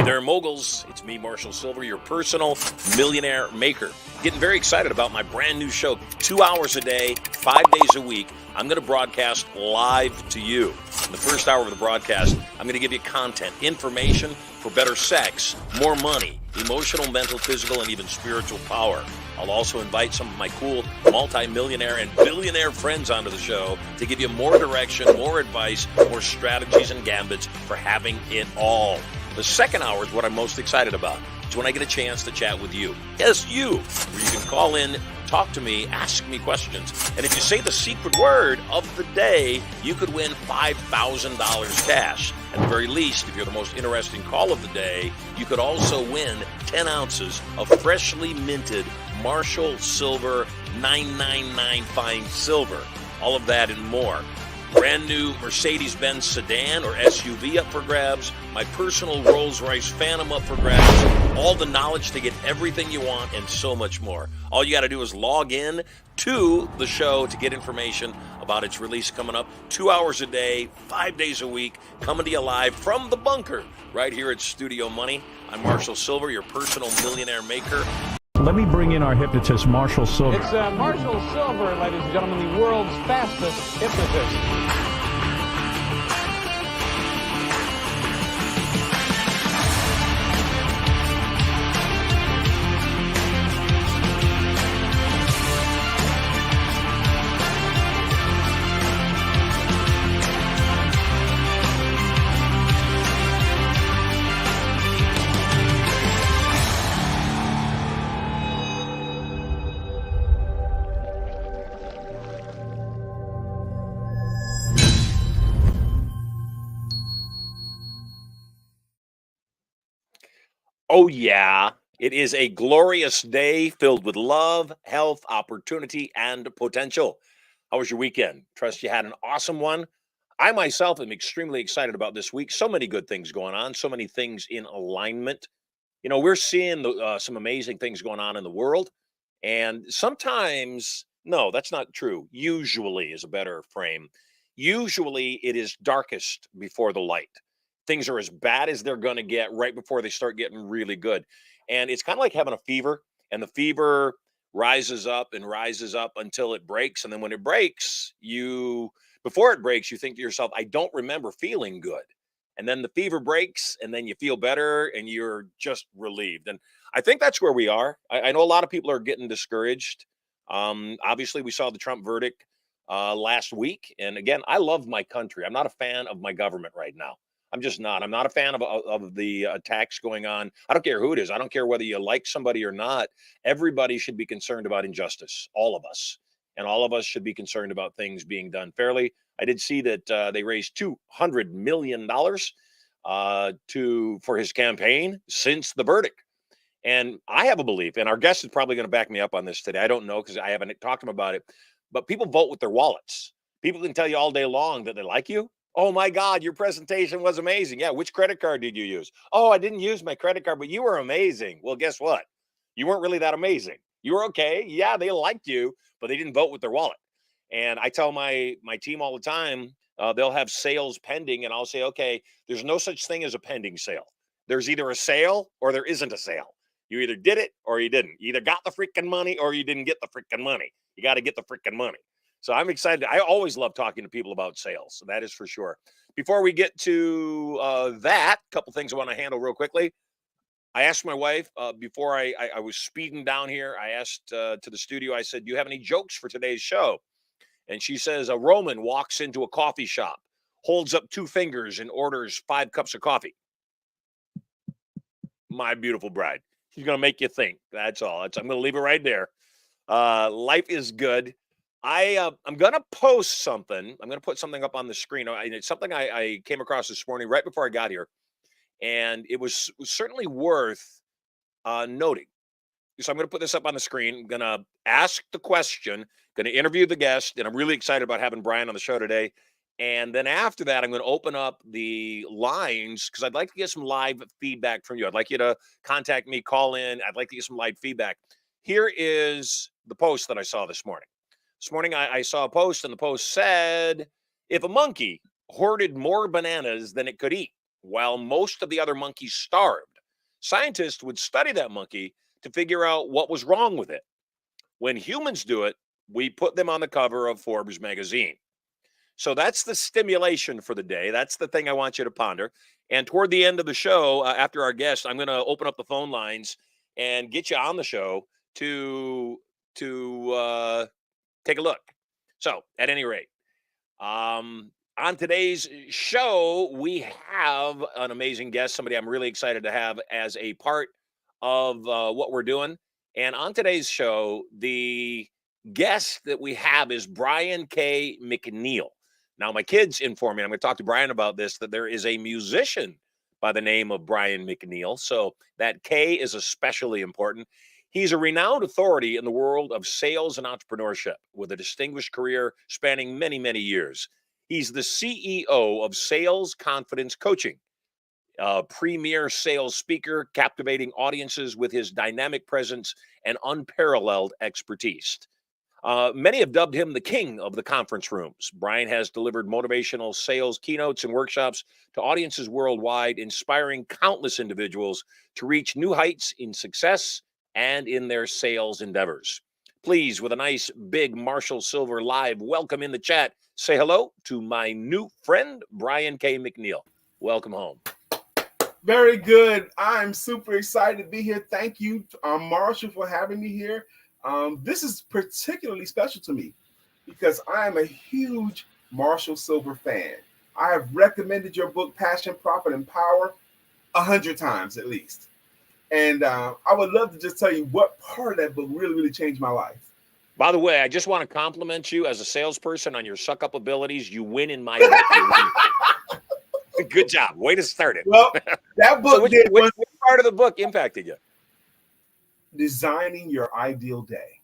Hey there, moguls. It's me, Marshall Sylver, your personal millionaire maker. Getting very excited about my brand new show. 2 hours a day, 5 days a week. I'm going to broadcast live to you. In the first hour of the broadcast, I'm going to give you content, information for better sex, more money, emotional, mental, physical, and even spiritual power. I'll also invite some of my cool multi-millionaire and billionaire friends onto the show to give you more direction, more advice, more strategies and gambits for having it all. The second hour is what I'm most excited about. It's when I get a chance to chat with you. Yes, you. Where you can call in, talk to me, ask me questions. And if you say the secret word of the day, you could win $5,000 cash. At the very least, if you're the most interesting call of the day, you could also win 10 ounces of freshly minted Marshall Sylver 999 Fine Silver. All of that and more. Brand new Mercedes-Benz sedan or SUV up for grabs. My personal Rolls-Royce Phantom up for grabs. All the knowledge to get everything you want and so much more. All you got to do is log in to the show to get information about its release coming up. 2 hours a day, 5 days a week, coming to you live from the bunker right here at Studio Money. I'm Marshall Sylver, your personal millionaire maker. Let me bring in our hypnotist, Marshall Sylver. It's Marshall Sylver, ladies and gentlemen, the world's fastest hypnotist. Oh, yeah. It is a glorious day filled with love, health, opportunity, and potential. How was your weekend? Trust you had an awesome one. I myself am extremely excited about this week. So many good things going on, so many things in alignment. You know, we're seeing some amazing things going on in the world. And sometimes, no, that's not true. Usually is a better frame. Usually it is darkest before the light. Things are as bad as they're going to get right before they start getting really good. And it's kind of like having a fever, and the fever rises up and rises up until it breaks. And then when it breaks, before it breaks, you think to yourself, I don't remember feeling good. And then the fever breaks, and then you feel better, and you're just relieved. And I think that's where we are. I know a lot of people are getting discouraged. Obviously, we saw the Trump verdict last week. And again, I love my country. I'm not a fan of my government right now. I'm just not. I'm not a fan of the attacks going on. I don't care who it is. I don't care whether you like somebody or not. Everybody should be concerned about injustice, all of us. And all of us should be concerned about things being done fairly. I did see that they raised $200 million for his campaign since the verdict. And I have a belief, and our guest is probably going to back me up on this today. I don't know because I haven't talked to him about it. But people vote with their wallets. People can tell you all day long that they like you. Oh my God, your presentation was amazing. Yeah, which credit card did you use? Oh, I didn't use my credit card, but you were amazing. Well, guess what? You weren't really that amazing. You were okay. Yeah, they liked you, but they didn't vote with their wallet. And I tell my team all the time, they'll have sales pending, and I'll say, okay, there's no such thing as a pending sale. There's either a sale or there isn't a sale. You either did it or you didn't. You either got the freaking money or you didn't get the freaking money. You got to get the freaking money. So I'm excited. I always love talking to people about sales. So that is for sure. Before we get to that, a couple things I want to handle real quickly. I asked my wife before I was speeding down here. I asked to the studio, I said, do you have any jokes for today's show? And she says, a Roman walks into a coffee shop, holds up 2 fingers and orders 5 cups of coffee. My beautiful bride. She's going to make you think. That's all. I'm going to leave it right there. Life is good. I'm going to post something. I'm going to put something up on the screen. It's something I came across this morning right before I got here. And it was certainly worth noting. So I'm going to put this up on the screen. I'm going to ask the question, going to interview the guest, and I'm really excited about having Brian on the show today. And then after that, I'm going to open up the lines because I'd like to get some live feedback from you. I'd like you to contact me, call in. I'd like to get some live feedback. Here is the post that I saw this morning. This morning, I saw a post, and the post said, if a monkey hoarded more bananas than it could eat, while most of the other monkeys starved, Scientists would study that monkey to figure out what was wrong with it. When humans do it, we put them on the cover of Forbes magazine. So that's the stimulation for the day. That's the thing I want you to ponder. And toward the end of the show, after our guest, I'm going to open up the phone lines and get you on the show to take a look. So, at any rate, on today's show, we have an amazing guest, somebody I'm really excited to have as a part of what we're doing. And on today's show, the guest that we have is Brian K McNeill. Now, my kids inform me, I'm going to talk to Brian about this, that there is a musician by the name of Brian McNeill. So that K is especially important. He's a renowned authority in the world of sales and entrepreneurship with a distinguished career spanning many, many years. He's the CEO of Sales Confidence Coaching, a premier sales speaker, captivating audiences with his dynamic presence and unparalleled expertise. Many have dubbed him the king of the conference rooms. Brian has delivered motivational sales keynotes and workshops to audiences worldwide, inspiring countless individuals to reach new heights in success and in their sales endeavors. Please, with a nice big Marshall Sylver live welcome in the chat, say hello to my new friend, Brian K McNeill. Welcome home. Very good. I'm super excited to be here. Thank you, Marshall, for having me here. This is particularly special to me because I am a huge Marshall Sylver fan. I have recommended your book, Passion, Profit, and Power, 100 times at least. And I would love to just tell you what part of that book really, really changed my life. By the way, I just want to compliment you as a salesperson on your suck-up abilities. You win in my book. Good job. Way to start it. Well, that book so which part of the book impacted you? Designing your ideal day.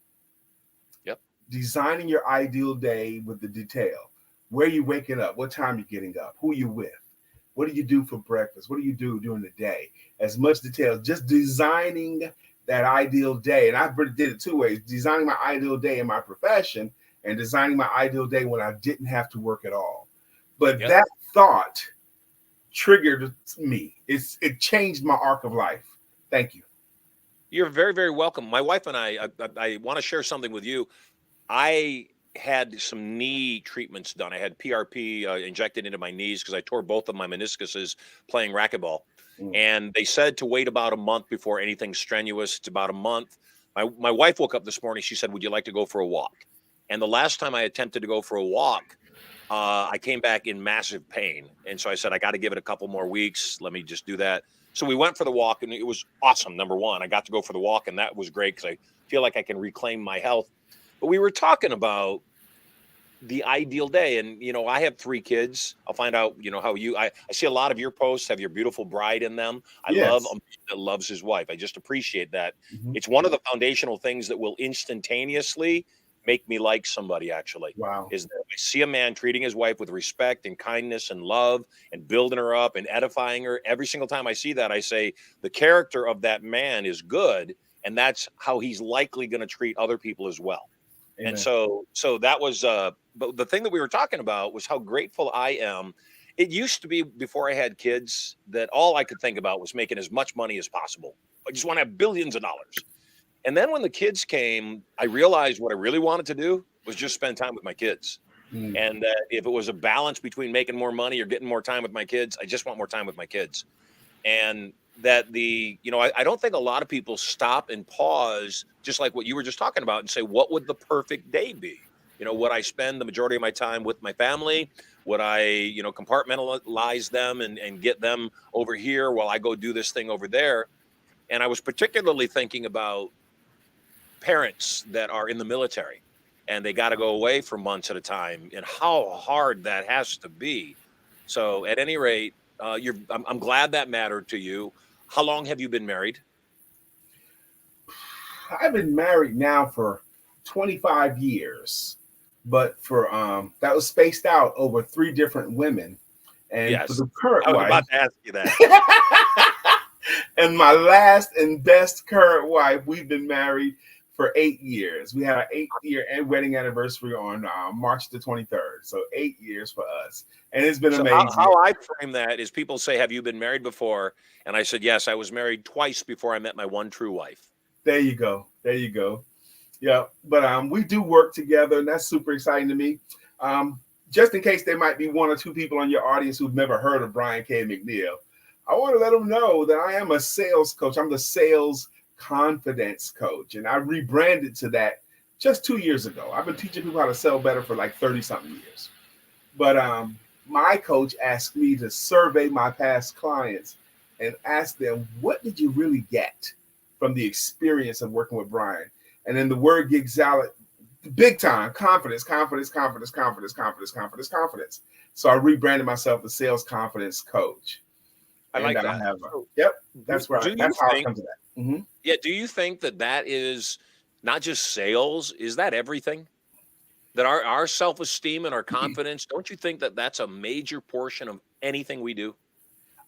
Yep. Designing your ideal day with the detail. Where you waking up, what time you're getting up, who you with, what do you do for breakfast, what do you do during the day? As much detail, just designing that ideal day. And I did it two ways: designing my ideal day in my profession and designing my ideal day when I didn't have to work at all. But that thought triggered me. It changed my arc of life. Thank you. You're very, very welcome. My wife and I want to share something with you. I had some knee treatments done. I had PRP injected into my knees because I tore both of my meniscuses playing racquetball. And they said to wait about a month before anything strenuous. It's about a month. My wife woke up this morning. She said, "Would you like to go for a walk?" And the last time I attempted to go for a walk, I came back in massive pain. And so I said, I got to give it a couple more weeks. Let me just do that. So we went for the walk, and it was awesome. Number one, I got to go for the walk, and that was great because I feel like I can reclaim my health. But we were talking about the ideal day. And, you know, I have 3 kids. I'll find out, you know, how I see a lot of your posts have your beautiful bride in them. I love a man that loves his wife. I just appreciate that. Mm-hmm. It's one of the foundational things that will instantaneously make me like somebody, actually. Wow. Is that I see a man treating his wife with respect and kindness and love and building her up and edifying her. Every single time I see that, I say the character of that man is good, and that's how he's likely going to treat other people as well. Amen. And so that was but the thing that we were talking about was how grateful I am. It used to be, before I had kids, that all I could think about was making as much money as possible. I just want to have billions of dollars. And then when the kids came, I realized what I really wanted to do was just spend time with my kids. And if it was a balance between making more money or getting more time with my kids, I just want more time with my kids. And that I don't think a lot of people stop and pause, just like what you were just talking about, and say, what would the perfect day be? You know, would I spend the majority of my time with my family? Would I, compartmentalize them and get them over here while I go do this thing over there? And I was particularly thinking about parents that are in the military and they got to go away for months at a time, and how hard that has to be. So at any rate, I'm glad that mattered to you. How long have you been married? I've been married now for 25 years, but for that was spaced out over 3 different women. And yes, for the current I was wife, about to ask you that. and my last and best current wife, we've been married for 8 years. We had our 8-year wedding anniversary on March the 23rd. So 8 years for us. And it's been So amazing. how I frame that is people say, have you been married before? And I said, yes, I was married twice before I met my one true wife. There you go. There you go. Yeah. But we do work together, and that's super exciting to me. Just in case there might be one or two people on your audience who've never heard of Brian K McNeill, I want to let them know that I am a sales coach. I'm the sales confidence coach, and I rebranded to that just 2 years ago. I've been teaching people how to sell better for like 30-something years. But my coach asked me to survey my past clients and ask them, what did you really get from the experience of working with Brian? And then the word gigs out big time: confidence, confidence, confidence, confidence, confidence, confidence, confidence. So I rebranded myself the sales confidence coach. I like that. That's how I come to that. Mm-hmm. Yeah. Do you think that is not just sales? Is that everything? That our self-esteem and our confidence, don't you think that that's a major portion of anything we do?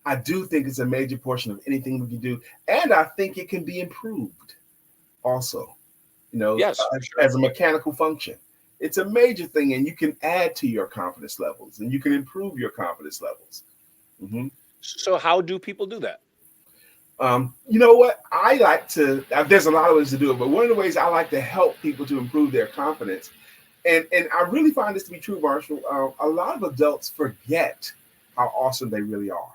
I do think it's a major portion of anything we can do. And I think it can be improved also, yes, sure. As a mechanical function. It's a major thing, and you can add to your confidence levels, and you can improve your confidence levels. Mm-hmm. So how do people do that? You know what? I like to, there's a lot of ways to do it, but one of the ways I like to help people to improve their confidence, and I really find this to be true, Marshall, a lot of adults forget how awesome they really are.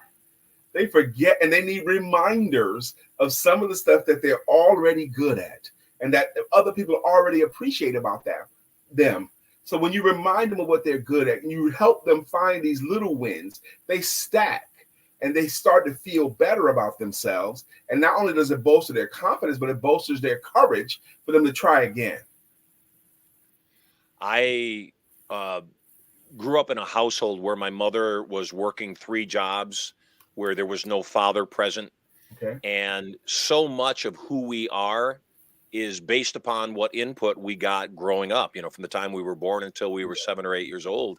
They forget, and they need reminders of some of the stuff that they're already good at and that other people already appreciate about them. So when you remind them of what they're good at and you help them find these little wins, they stack and they start to feel better about themselves. And not only does it bolster their confidence, but it bolsters their courage for them to try again. I grew up in a household where my mother was working 3 jobs, where there was no father present. Okay. And so much of who we are is based upon what input we got growing up, from the time we were born until we were 7 or 8 years old.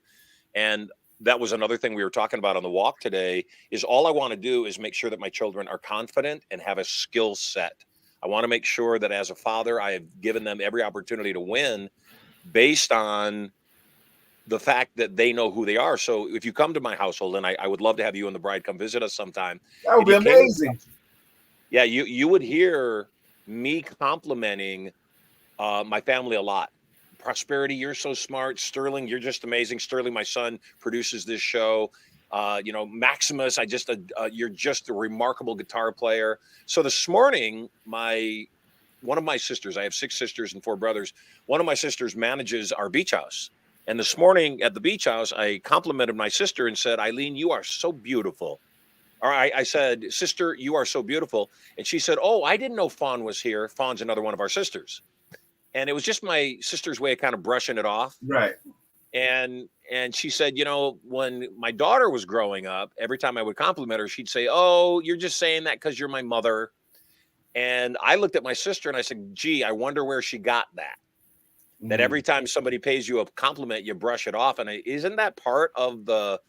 And that was another thing we were talking about on the walk today, is all I want to do is make sure that my children are confident and have a skill set. I want to make sure that as a father, I have given them every opportunity to win based on the fact that they know who they are. So if you come to my household, and I would love to have you and the bride come visit us sometime. That would be amazing. Yeah, you would hear me complimenting my family a lot. Prosperity, you're so smart. Sterling, you're just amazing. Sterling, my son, produces this show. Maximus, you're just a remarkable guitar player. So this morning, one of my sisters, I have 6 sisters and 4 brothers. One of my sisters manages our beach house. And this morning at the beach house, I complimented my sister and said, Eileen, you are so beautiful. Or I said, sister, you are so beautiful. And she said, oh, I didn't know Fawn was here. Fawn's another one of our sisters. And it was just my sister's way of kind of brushing it off. Right. And she said, when my daughter was growing up, every time I would compliment her, she'd say, oh, you're just saying that because you're my mother. And I looked at my sister and I said, gee, I wonder where she got that. That every time somebody pays you a compliment, you brush it off. And isn't that part of the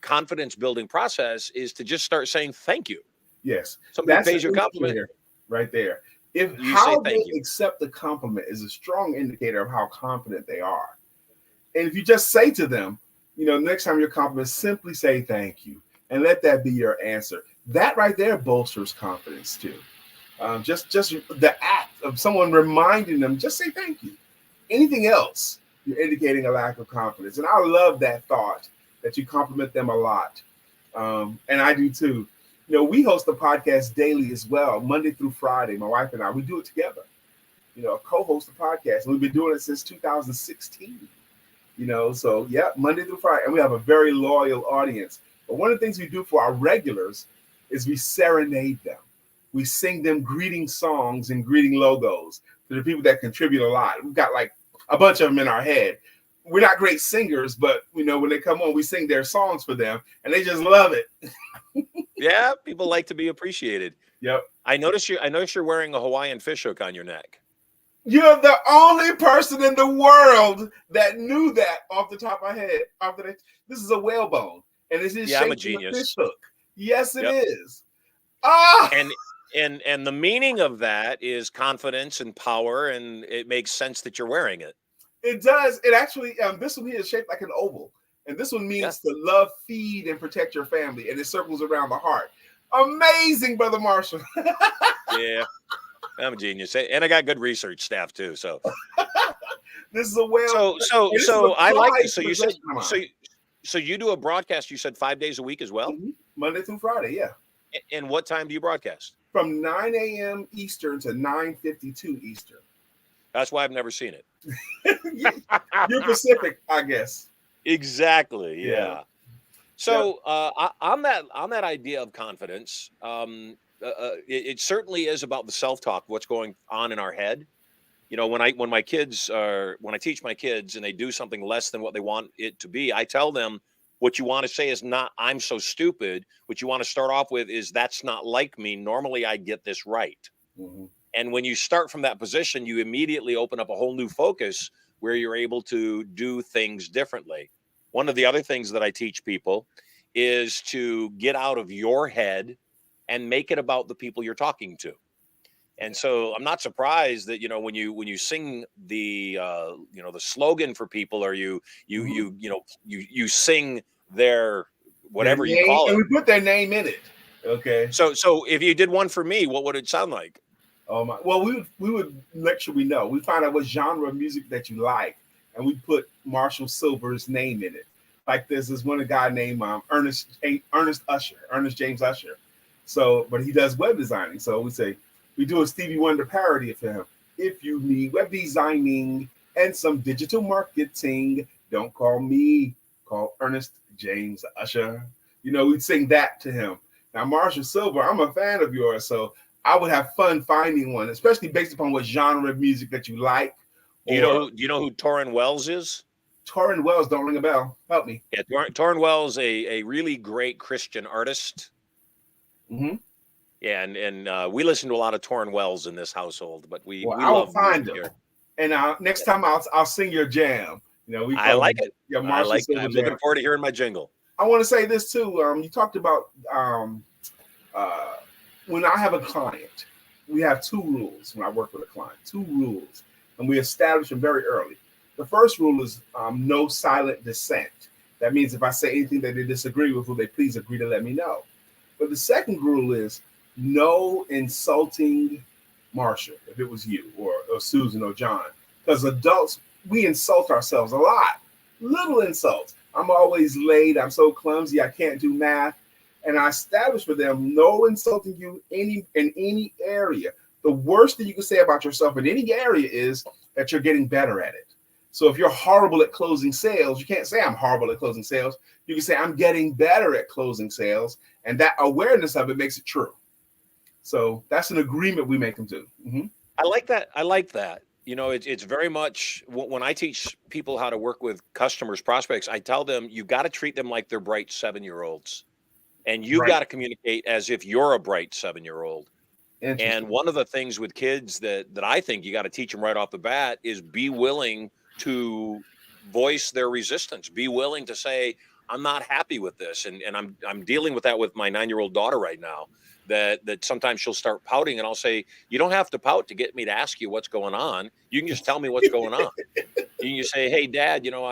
confidence building process, is to just start saying thank you? Yes. Somebody pays you a compliment. Right there. If You how say thank they you. accept the compliment is a strong indicator of how confident they are. And if you just say to them, next time you're complimented, simply say thank you and let that be your answer. That right there bolsters confidence too. Just the act of someone reminding them, just say thank you. Anything else, you're indicating a lack of confidence. And I love that thought that you compliment them a lot. And I do too. We host a podcast daily as well, Monday through Friday. My wife and I, we do it together. Co-host a podcast. And we've been doing it since 2016. So yeah, Monday through Friday. And we have a very loyal audience. But one of the things we do for our regulars is we serenade them. We sing them greeting songs and greeting logos to the people that contribute a lot. We've got like a bunch of them in our head. We're not great singers, but when they come on, we sing their songs for them and they just love it. Yeah, people like to be appreciated. Yep. I notice you're wearing a Hawaiian fishhook on your neck. You're the only person in the world that knew that off the top of my head. This is a whalebone, and it's in shape I'm a of a genius. fish hook. Yes, it Yep. is. Ah, And And the meaning of that is confidence and power, and it makes sense that you're wearing it. It does. It actually, this one here is shaped like an oval. And this one Yeah. means to love, feed, and protect your family. And it circles around the heart. Amazing, Brother Marshall. Yeah. I'm a genius. And I got good research staff too. So This is a well. so I like this. So you said possession of mine. so you do a broadcast, you said 5 days a week as well? Mhm. Monday through Friday, yeah. And what time do you broadcast? From 9 a.m. Eastern to 9:52 Eastern. That's why I've never seen it. You're Pacific, I guess. Exactly. Yeah. Yeah. So on that idea of confidence, it certainly is about the self-talk, what's going on in our head. You know, when I teach my kids and they do something less than what they want it to be, I tell them what you want to say is not "I'm so stupid." What you want to start off with is "That's not like me. Normally, I get this right." Mm-hmm. And when you start from that position, you immediately open up a whole new focus where you're able to do things differently. One of the other things that I teach people is to get out of your head and make it about the people you're talking to. And so I'm not surprised that, you know, when you sing the the slogan for people, or you sing their whatever Their you name, call and it. we put their name in it. Okay. So if you did one for me, what would it sound like? Oh my. Well, we would make sure we know. We find out what genre of music that you like, and we put Marshall Sylver's name in it. Like this is one guy named Ernest James Usher. So, but he does web designing. So we say we do a Stevie Wonder parody of him. If you need web designing and some digital marketing, don't call me. Call Ernest James Usher. You know, we'd sing that to him. Now, Marshall Sylver, I'm a fan of yours, so I would have fun finding one, especially based upon what genre of music that you like. Do you know who Torrin Wells is? Torrin Wells, don't ring a bell. Help me. Yeah, Torrin Wells, a really great Christian artist. Mm-hmm. Yeah, and we listen to a lot of Torrin Wells in this household, but we I will love find music them. here. And next time I'll sing your jam. You know, I like it. Yeah, I like it. Sylver I'm jam. looking forward to hearing my jingle. I want to say this too. You talked about when I have a client, we have two rules when I work with a client. Two rules, and we establish them very early. The first rule is no silent dissent. That means if I say anything that they disagree with, will they please agree to let me know? But the second rule is no insulting Marshall, if it was you or Susan or John. Because adults, we insult ourselves a lot. Little insults. I'm always late. I'm so clumsy. I can't do math. And I established for them no insulting you in any area. The worst thing you can say about yourself in any area is that you're getting better at it. So if you're horrible at closing sales, you can't say I'm horrible at closing sales. You can say I'm getting better at closing sales. And that awareness of it makes it true. So that's an agreement we make them do. Mm-hmm. I like that. You know, it's very much when I teach people how to work with customers, prospects, I tell them you got to treat them like they're bright 7-year-olds. And you've got to communicate as if you're a bright 7-year-old. And one of the things with kids that I think you got to teach them right off the bat is be willing to voice their resistance. Be willing to say, I'm not happy with this. And I'm dealing with that with my 9-year-old daughter right now, that sometimes she'll start pouting and I'll say, you don't have to pout to get me to ask you what's going on. You can just tell me what's going on. You say, hey, Dad, you know,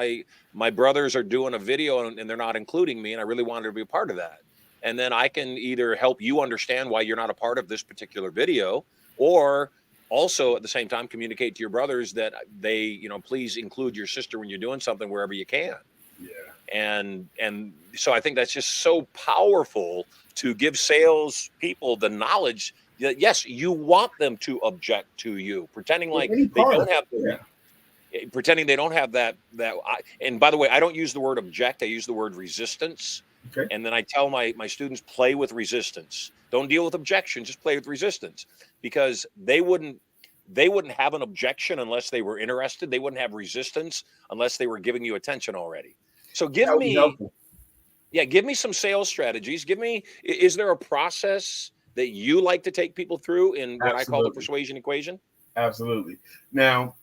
my brothers are doing a video and they're not including me, and I really wanted to be a part of that. And then I can either help you understand why you're not a part of this particular video, or also at the same time communicate to your brothers that they, you know, please include your sister when you're doing something wherever you can. Yeah. And so I think that's just so powerful to give sales people the knowledge that, yes, you want them to object to you, pretending like they don't have pretending they don't have that. And by the way, I don't use the word object. I use the word resistance. Okay. And then I tell my students, play with resistance. Don't deal with objection, just play with resistance, because they wouldn't have an objection unless they were interested. They wouldn't have resistance unless they were giving you attention already. So give me some sales strategies. Is there a process that you like to take people through in what I call the persuasion equation? Absolutely. Now,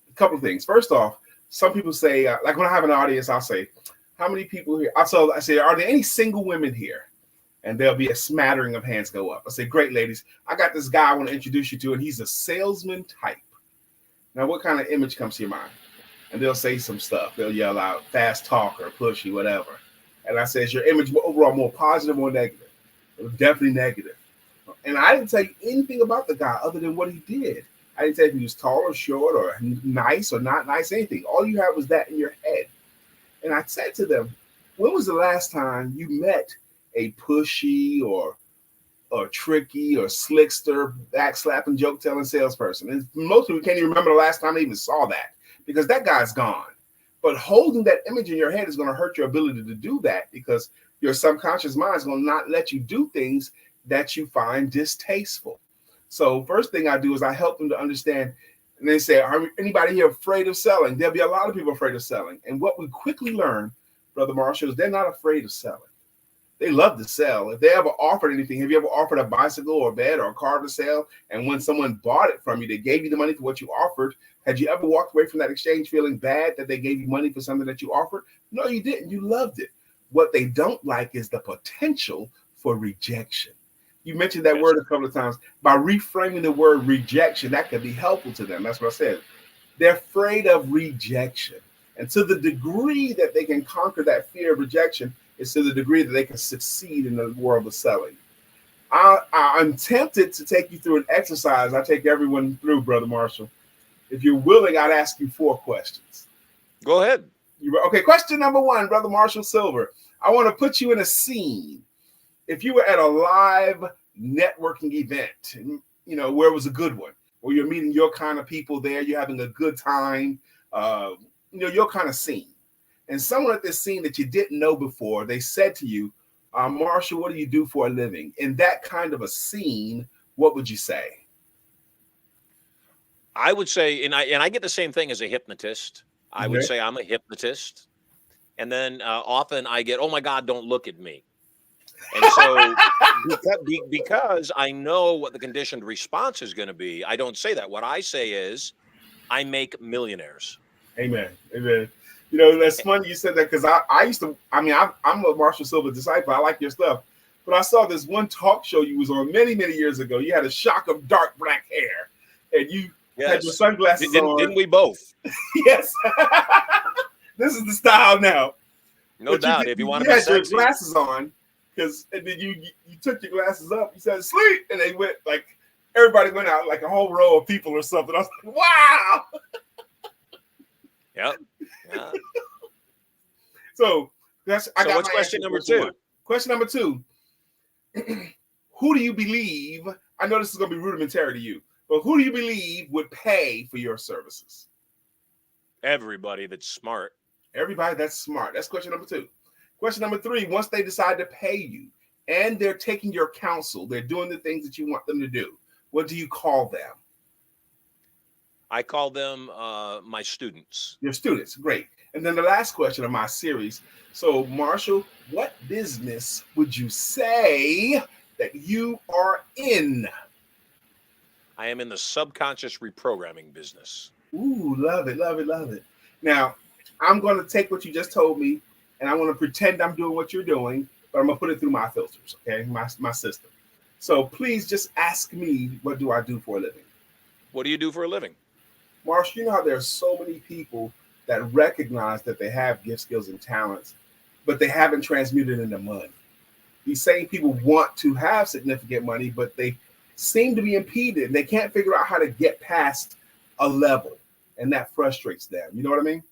a couple of things. First off, some people say, like when I have an audience, I'll say, how many people here? I say, are there any single women here? And there'll be a smattering of hands go up. I say, great, ladies. I got this guy I want to introduce you to, and he's a salesman type. Now, what kind of image comes to your mind? And they'll say some stuff. They'll yell out, fast talker, pushy, whatever. And I say, is your image overall more positive or negative? It was definitely negative. And I didn't tell you anything about the guy other than what he did. I didn't tell you if he was tall or short or nice or not nice, anything. All you had was that in your head. And I said to them, when was the last time you met a pushy or tricky or slickster, backslapping, joke-telling salesperson? And most people can't even remember the last time they even saw that because that guy's gone. But holding that image in your head is going to hurt your ability to do that because your subconscious mind is going to not let you do things that you find distasteful. So first thing I do is I help them to understand, and they say, are anybody here afraid of selling? There'll be a lot of people afraid of selling. And what we quickly learn, Brother Marshall, is they're not afraid of selling. They love to sell. If they ever offered anything, have you ever offered a bicycle or a bed or a car to sell? And when someone bought it from you, they gave you the money for what you offered. Had you ever walked away from that exchange feeling bad that they gave you money for something that you offered? No, you didn't. You loved it. What they don't like is the potential for rejection. You mentioned that word a couple of times. By reframing the word rejection, that could be helpful to them. That's what I said. They're afraid of rejection. And to the degree that they can conquer that fear of rejection is to the degree that they can succeed in the world of selling. I'm tempted to take you through an exercise I take everyone through, Brother Marshall. If you're willing, I'd ask you 4 questions. Go ahead. Okay, question number 1, Brother Marshall Sylver. I want to put you in a scene. If you were at a live networking event, where it was a good one, where you're meeting your kind of people there, you're having a good time, your kind of scene. And someone at this scene that you didn't know before, they said to you, Marshall, what do you do for a living? In that kind of a scene, what would you say? I would say, and I get the same thing as a hypnotist. I would say I'm a hypnotist. And then often I get, oh my God, don't look at me. And so because I know what the conditioned response is going to be, I don't say that. What I say is I make millionaires. Amen. Amen. That's funny you said that because I'm a Marshall Sylver disciple. I like your stuff. But I saw this one talk show you was on many, many years ago. You had a shock of dark black hair and you had your sunglasses on. Didn't we both? Yes. This is the style now. No doubt. If you want to be sexy. You had your glasses on. And then you took your glasses up, you said sleep, and they went like everybody went out like a whole row of people or something. I was like, wow. Yep. Yeah. So what's question number 2? Question number 2. Who do you believe? I know this is going to be rudimentary to you, but who do you believe would pay for your services? Everybody that's smart. Everybody that's smart. That's question number 2. Question number 3, once they decide to pay you and they're taking your counsel, they're doing the things that you want them to do, what do you call them? I call them my students. Your students, great. And then the last question of my series. So, Marshall, what business would you say that you are in? I am in the subconscious reprogramming business. Ooh, love it, love it, love it. Now, I'm going to take what you just told me, and I want to pretend I'm doing what you're doing, but I'm going to put it through my filters, okay, my system. So please just ask me, what do I do for a living? What do you do for a living? Marshall, you know how there are so many people that recognize that they have gifts, skills, and talents, but they haven't transmuted into money. These same people want to have significant money, but they seem to be impeded. They can't figure out how to get past a level, and that frustrates them. You know what I mean?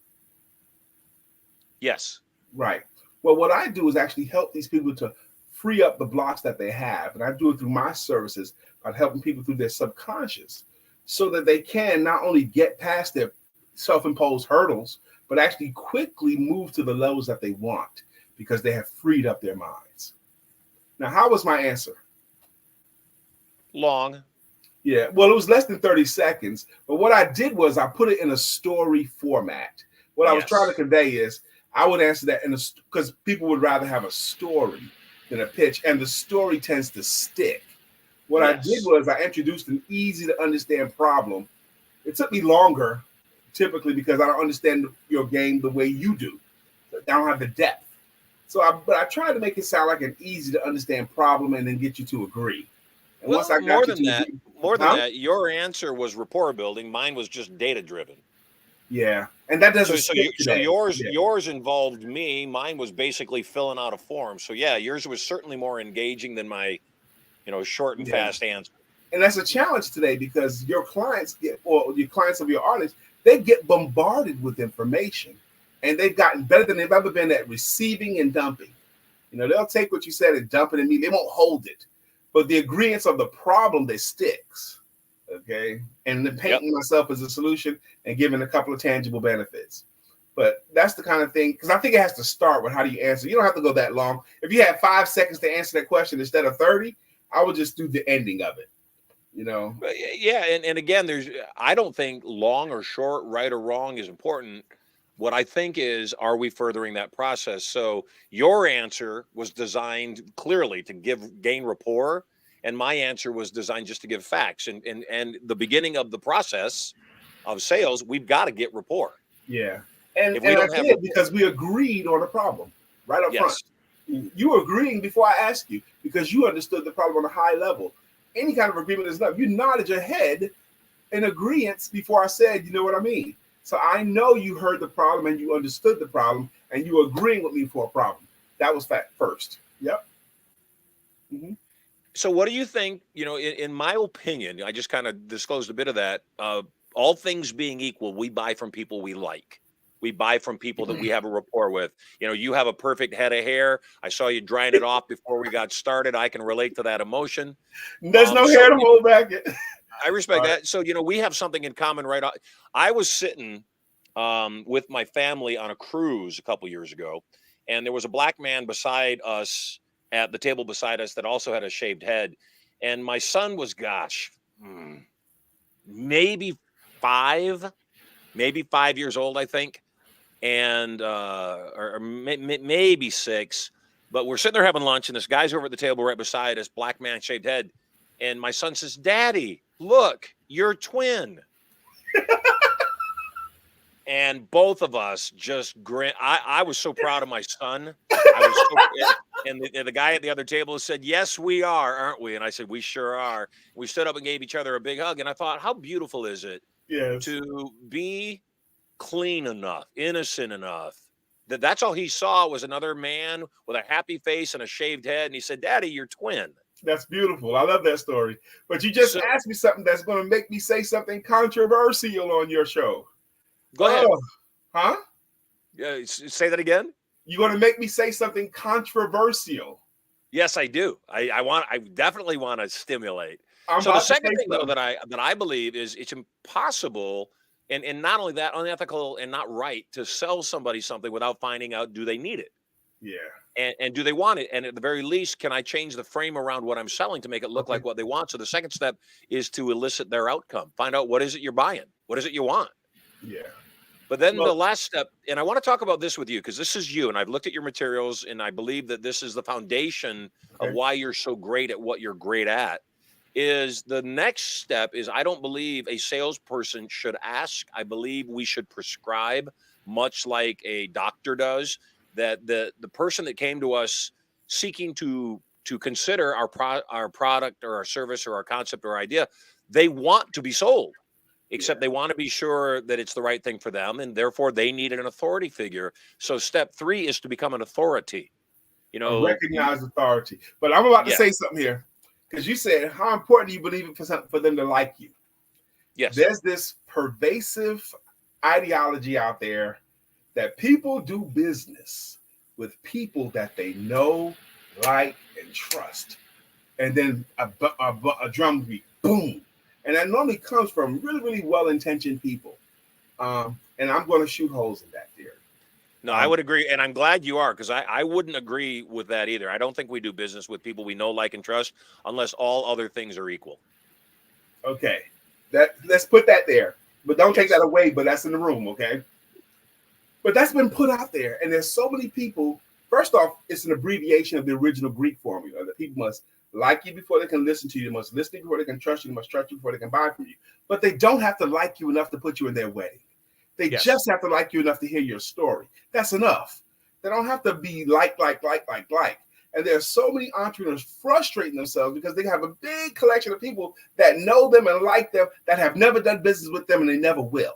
Yes. Right. Well, what I do is actually help these people to free up the blocks that they have. And I do it through my services by helping people through their subconscious so that they can not only get past their self-imposed hurdles, but actually quickly move to the levels that they want because they have freed up their minds. Now, how was my answer? Long. Yeah, well, it was less than 30 seconds. But what I did was I put it in a story format. What I was trying to convey is I would answer that because people would rather have a story than a pitch, and the story tends to stick. What I did was I introduced an easy to understand problem. It took me longer, typically, because I don't understand your game the way you do. I don't have the depth. But I tried to make it sound like an easy to understand problem and then get you to agree. And Well, once I got more you than to that, agree, more than huh? that, your answer was rapport building. Mine was just data driven. Yeah, and that doesn't So stick today. Yeah, yours involved me. Mine was basically filling out a form. So yeah, yours was certainly more engaging than my, short and yeah. fast answer. And that's a challenge today because your clients or your clients of your audience, they get bombarded with information, and they've gotten better than they've ever been at receiving and dumping. They'll take what you said and dump it in me. They won't hold it, but the ingredients of the problem that sticks. Okay, and then Yep. painting myself as a solution and giving a couple of tangible benefits. But that's the kind of thing, because I think it has to start with how do you answer. You don't have to go that long. If you had 5 seconds to answer that question instead of 30, I would just do the ending of it. Yeah, and again, I don't think long or short, right or wrong is important. What I think is, are we furthering that process? So your answer was designed clearly to gain rapport, and my answer was designed just to give facts. And the beginning of the process of sales, we've got to get rapport. Yeah. And If we I don't have did rapport, because we agreed on a problem right up front. yes, You were agreeing before I asked you because you understood the problem on a high level. Any kind of agreement is enough. You nodded your head in agreement before I said, you know what I mean? So I know you heard the problem and you understood the problem and you were agreeing with me for a problem. That was fact first. Yep. Mm-hmm. So what do you think, in my opinion, I just kind of disclosed a bit of that, all things being equal, we buy from people we like. We buy from people that we have a rapport with. You have a perfect head of hair. I saw you drying it off before we got started. I can relate to that emotion. There's no hair to hold back it. I respect All right. that. So, we have something in common, right? I was sitting with my family on a cruise a couple years ago, and there was a black man beside us at the table beside us that also had a shaved head. And my son was, maybe 5 years old, I think. And, or maybe 6, but we're sitting there having lunch and this guy's over at the table right beside us, black man, shaved head. And my son says, "Daddy, look, you're twin." And both of us just grin. I was so proud of my son. I was and the guy at the other table said, "Yes, we are, aren't we?" And I said, "We sure are." We stood up and gave each other a big hug. And I thought, how beautiful is it to be clean enough, innocent enough, that's all he saw was another man with a happy face and a shaved head. And he said, "Daddy, you're twin." That's beautiful. I love that story. But you just asked me something that's going to make me say something controversial on your show. Go ahead. Huh? Yeah, say that again. You're going to make me say something controversial. Yes, I do. I definitely want to stimulate. So the second thing, though, that I believe is it's impossible, and not only that, unethical and not right to sell somebody something without finding out, do they need it? Yeah. And do they want it? And at the very least, can I change the frame around what I'm selling to make it look like what they want? So the second step is to elicit their outcome. Find out, what is it you're buying? What is it you want? Yeah. But then the last step, and I want to talk about this with you because this is you, and I've looked at your materials, and I believe that this is the foundation of why you're so great at what you're great at. Is the next step is, I don't believe a salesperson should ask. I believe we should prescribe, much like a doctor does, that the person that came to us seeking to consider our product or our service or our concept or idea, they want to be sold. Except they want to be sure that it's the right thing for them, and therefore they need an authority figure. So step 3 is to become an authority. A recognized authority. But I'm about to say something here, because you said, how important do you believe it for them to like you? Yes. There's this pervasive ideology out there that people do business with people that they know, like, and trust. And then a drum beat, boom. And that normally comes from really, really well-intentioned people. And I'm going to shoot holes in that theory. No, I would agree. And I'm glad you are, because I wouldn't agree with that either. I don't think we do business with people we know, like, and trust unless all other things are equal. Okay. Let's put that there. But don't take that away, but that's in the room, okay? But that's been put out there. And there's so many people. First off, it's an abbreviation of the original Greek formula that people must like you before they can listen to you. They must listen before they can trust you. They must trust you before they can buy from you. But they don't have to like you enough to put you in their wedding. They just have to like you enough to hear your story. That's enough. They don't have to be like. And there's so many entrepreneurs frustrating themselves because they have a big collection of people that know them and like them that have never done business with them and they never will.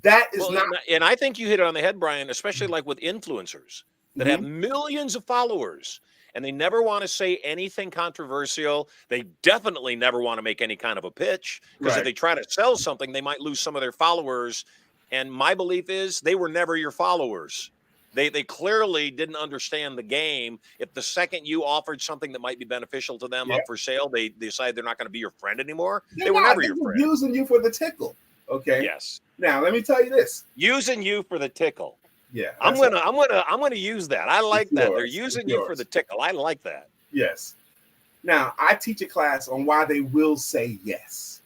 That is not. And I think you hit it on the head, Brian, especially like with influencers that have millions of followers and they never want to say anything controversial. They definitely never want to make any kind of a pitch because if they try to sell something, they might lose some of their followers. And my belief is they were never your followers. They clearly didn't understand the game. If the second you offered something that might be beneficial to them up for sale, they decide they're not going to be your friend anymore. They were never your friend. Using you for the tickle. Okay. Yes. Now let me tell you this. Using you for the tickle. Yeah. I'm gonna use that. I like that. They're using you for the tickle. I like that. Yes. Now I teach a class on why they will say yes.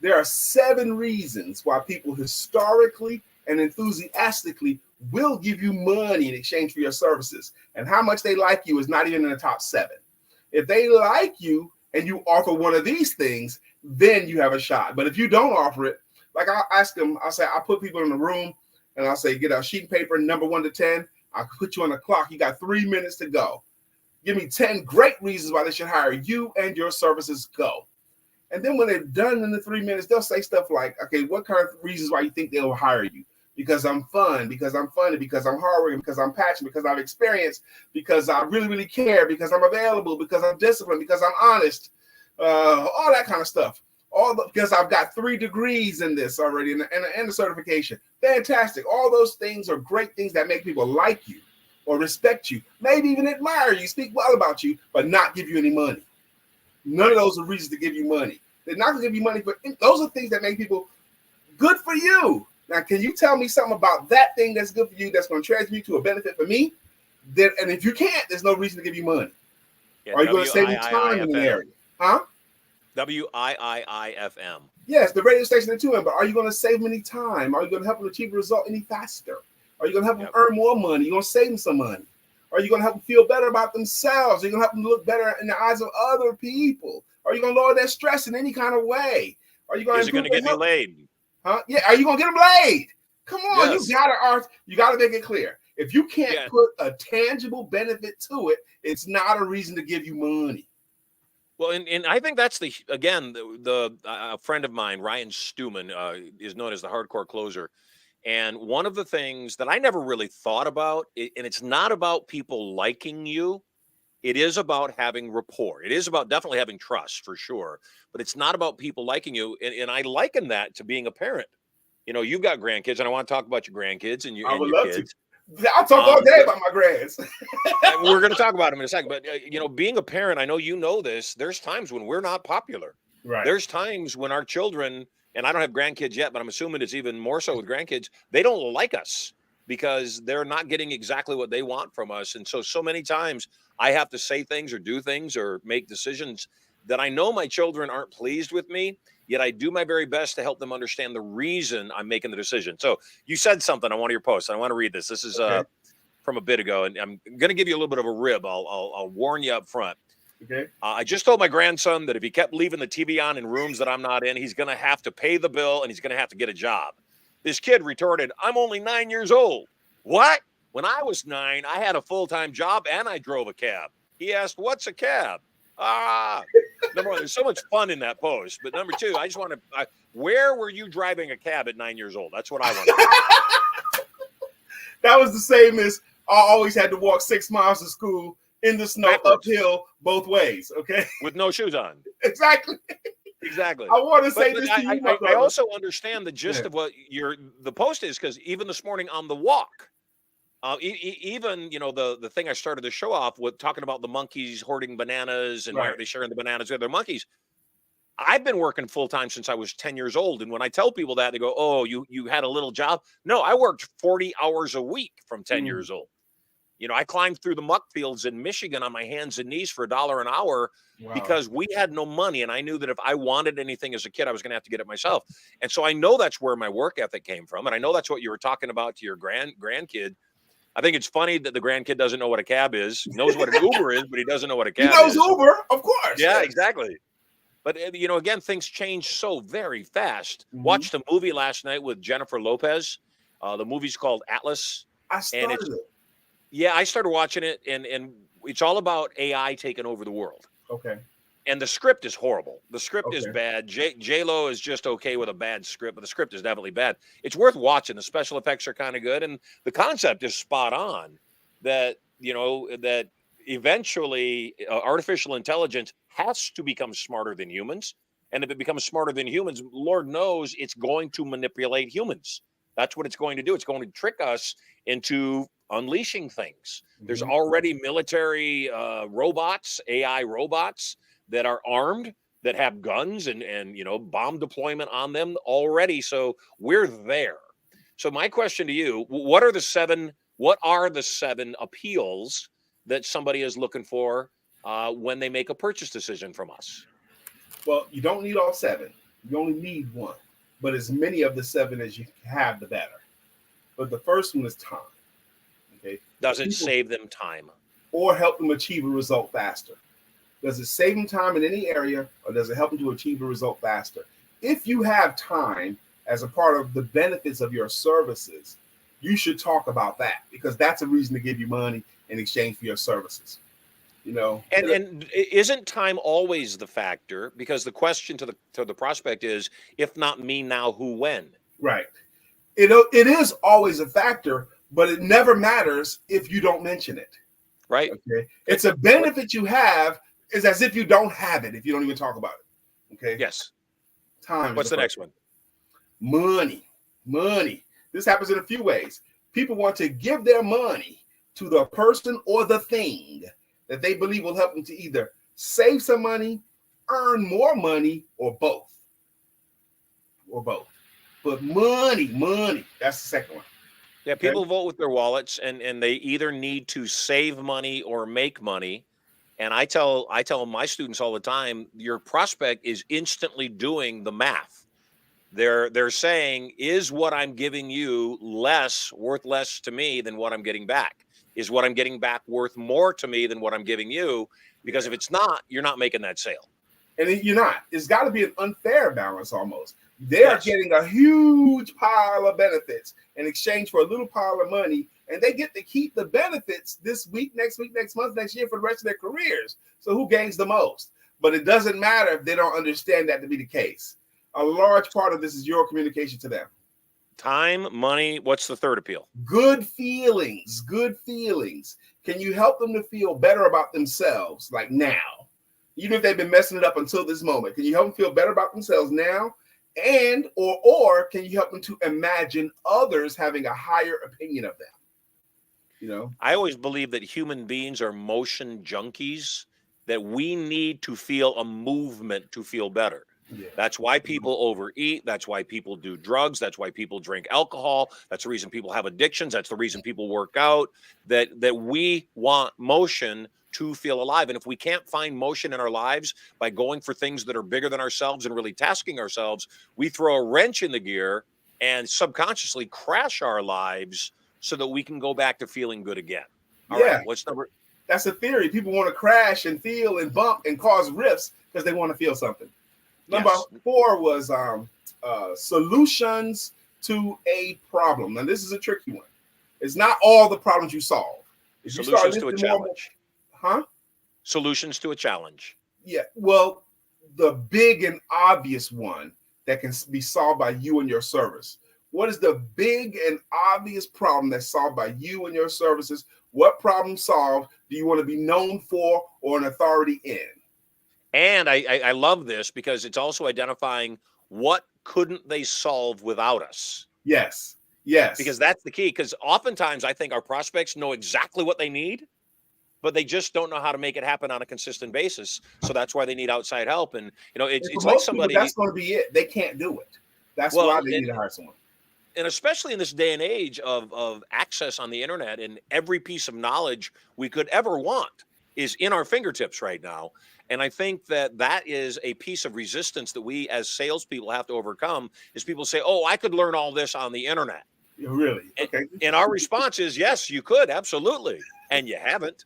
There are 7 reasons why people historically and enthusiastically will give you money in exchange for your services. And how much they like you is not even in the top 7. If they like you and you offer one of these things, then you have a shot. But if you don't offer it, like I'll ask them, I'll say, I'll put people in the room and I'll say, get a sheet of paper, number 1 to 10. I'll put you on the clock. You got 3 minutes to go. Give me 10 great reasons why they should hire you and your services. Go. And then when they're done in the 3 minutes, they'll say stuff like, okay, what kind of reasons why you think they'll hire you? Because I'm fun, because I'm funny, because I'm hardworking, because I'm passionate, because I've experienced, because I really, really care, because I'm available, because I'm disciplined, because I'm honest, all that kind of stuff. Because I've got 3 degrees in this already and the certification. Fantastic. All those things are great things that make people like you or respect you, maybe even admire you, speak well about you, but not give you any money. None of those are reasons to give you money. They're not going to give you money, but those are things that make people good for you. Now, can you tell me something about that thing that's good for you that's going to transmute to a benefit for me? And if you can't, there's no reason to give you money. Yeah, are you going to save me time in the area? Huh? WIIIFM. Yes, the radio station at 2M, but are you going to save them any time? Are you going to help them achieve a result any faster? Are you going to help them earn more money? Are you going to save them some money? Are you going to help them feel better about themselves? Are you going to help them look better in the eyes of other people? Are you going to lower their stress in any kind of way? Are you going to get me laid? Huh? Yeah. Are you going to get them laid? Come on, yes. You gotta make it clear. If you can't put a tangible benefit to it, it's not a reason to give you money. Well, and I think that's a friend of mine, Ryan Stewman, is known as the hardcore closer. And one of the things that I never really thought about, and it's not about people liking you. It is about having rapport. It is about definitely having trust for sure, but it's not about people liking you. And I liken that to being a parent. You know, you've got grandkids, and I want to talk about your grandkids and your kids. I'll talk all day about my grands. We're going to talk about them in a second. But, being a parent, I know you know this. There's times when we're not popular. Right. There's times when our children, and I don't have grandkids yet, but I'm assuming it's even more so with grandkids, they don't like us because they're not getting exactly what they want from us. And so many times I have to say things or do things or make decisions that I know my children aren't pleased with me, yet I do my very best to help them understand the reason I'm making the decision. So you said something on one of your posts. I want to read this. This is from a bit ago, and I'm going to give you a little bit of a rib. I'll warn you up front. Okay. I just told my grandson that if he kept leaving the TV on in rooms that I'm not in, he's going to have to pay the bill and he's going to have to get a job. This kid retorted, "I'm only 9 years old." What? When I was 9, I had a full-time job and I drove a cab. He asked, "What's a cab?" Number one, there's so much fun in that post. But number two, I just want to, where were you driving a cab at 9 years old? That's what I want to know. That was the same as I always had to walk 6 miles to school in the snow, uphill, both ways, okay? With no shoes on. Exactly. Exactly. I want to say this to you. I also understand the gist of what the post is, because even this morning on the walk, even, the thing I started the show off with talking about the monkeys hoarding bananas and why aren't they sharing the bananas with their monkeys? I've been working full time since I was 10 years old. And when I tell people that, they go, "Oh, you had a little job." No, I worked 40 hours a week from 10 years old. I climbed through the muck fields in Michigan on my hands and knees for $1 an hour because we had no money. And I knew that if I wanted anything as a kid, I was going to have to get it myself. And so I know that's where my work ethic came from. And I know that's what you were talking about to your grandkid. I think it's funny that the grandkid doesn't know what a cab is. He knows what an Uber is, but he doesn't know what a cab is. He knows Uber, of course. Yeah, exactly. But, again, things change so very fast. Watched a movie last night with Jennifer Lopez. The movie's called Atlas. I started it. Yeah, I started watching it, and it's all about AI taking over the world. Okay. And the script is horrible. The script is Okay. bad. J-Lo is just okay with a bad script, but the script is definitely bad. It's worth watching. The special effects are kind of good, and the concept is spot on. That that eventually artificial intelligence has to become smarter than humans, and if it becomes smarter than humans, Lord knows it's going to manipulate humans. That's what it's going to do. It's going to trick us into unleashing things. There's already military robots, AI robots that are armed, that have guns and bomb deployment on them already. So we're there. So my question to you, what are the seven appeals that somebody is looking for when they make a purchase decision from us? Well, you don't need all seven. You only need one. But as many of the seven as you have, the better. But the first one is time. Okay. Does it save them time? Or help them achieve a result faster? Does it save them time in any area, or does it help them to achieve a result faster? If you have time as a part of the benefits of your services, you should talk about that, because that's a reason to give you money in exchange for your services. And isn't time always the factor? Because the question to the prospect is, if not me now, who when? Right. It is always a factor, but it never matters if you don't mention it. Right. Okay. It's a benefit you have. Is as if you don't have it if you don't even talk about it. Okay. Yes. Time. What's the next one? Money. This happens in a few ways. People want to give their money to the person or the thing that they believe will help them to either save some money, earn more money, or both. But money. That's the second one. Yeah. People vote with their wallets, and they either need to save money or make money. And I tell my students all the time, your prospect is instantly doing the math. They're saying, is what I'm giving you worth less to me than what I'm getting back? Is what I'm getting back worth more to me than what I'm giving you? Because if it's not, you're not making that sale. And you're not. It's got to be an unfair balance almost. They're getting a huge pile of benefits in exchange for a little pile of money, and they get to keep the benefits this week, next month, next year for the rest of their careers. So who gains the most? But it doesn't matter if they don't understand that to be the case. A large part of this is your communication to them. Time, money. What's the third appeal? Good feelings. Can you help them to feel better about themselves, like now? Even if they've been messing it up until this moment, can you help them feel better about themselves now? And or can you help them to imagine others having a higher opinion of them? I always believe that human beings are motion junkies, that we need to feel a movement to feel better. Yeah. That's why people overeat. That's why people do drugs. That's why people drink alcohol. That's the reason people have addictions. That's the reason people work out, that we want motion to feel alive. And if we can't find motion in our lives by going for things that are bigger than ourselves and really tasking ourselves, we throw a wrench in the gear and subconsciously crash our lives so that we can go back to feeling good again. All right, what's number? That's a theory. People want to crash and feel and bump and cause rifts because they want to feel something. Number 4 was solutions to a problem. Now, this is a tricky one. It's not all the problems you solve. If solutions to a challenge. Solutions to a challenge. Yeah. Well, the big and obvious one that can be solved by you and your service. What is the big and obvious problem that's solved by you and your services? What problem solved do you want to be known for or an authority in? And I love this because it's also identifying what couldn't they solve without us. Yes. Because that's the key. Because oftentimes I think our prospects know exactly what they need, but they just don't know how to make it happen on a consistent basis. So that's why they need outside help. And it's like somebody. That's going to be it. They can't do it. That's why they need to hire someone. And especially in this day and age of access on the internet, and every piece of knowledge we could ever want is in our fingertips right now. And I think that is a piece of resistance that we as salespeople have to overcome. Is people say, "Oh, I could learn all this on the internet." Really? Okay. And our response is, "Yes, you could, absolutely," and you haven't.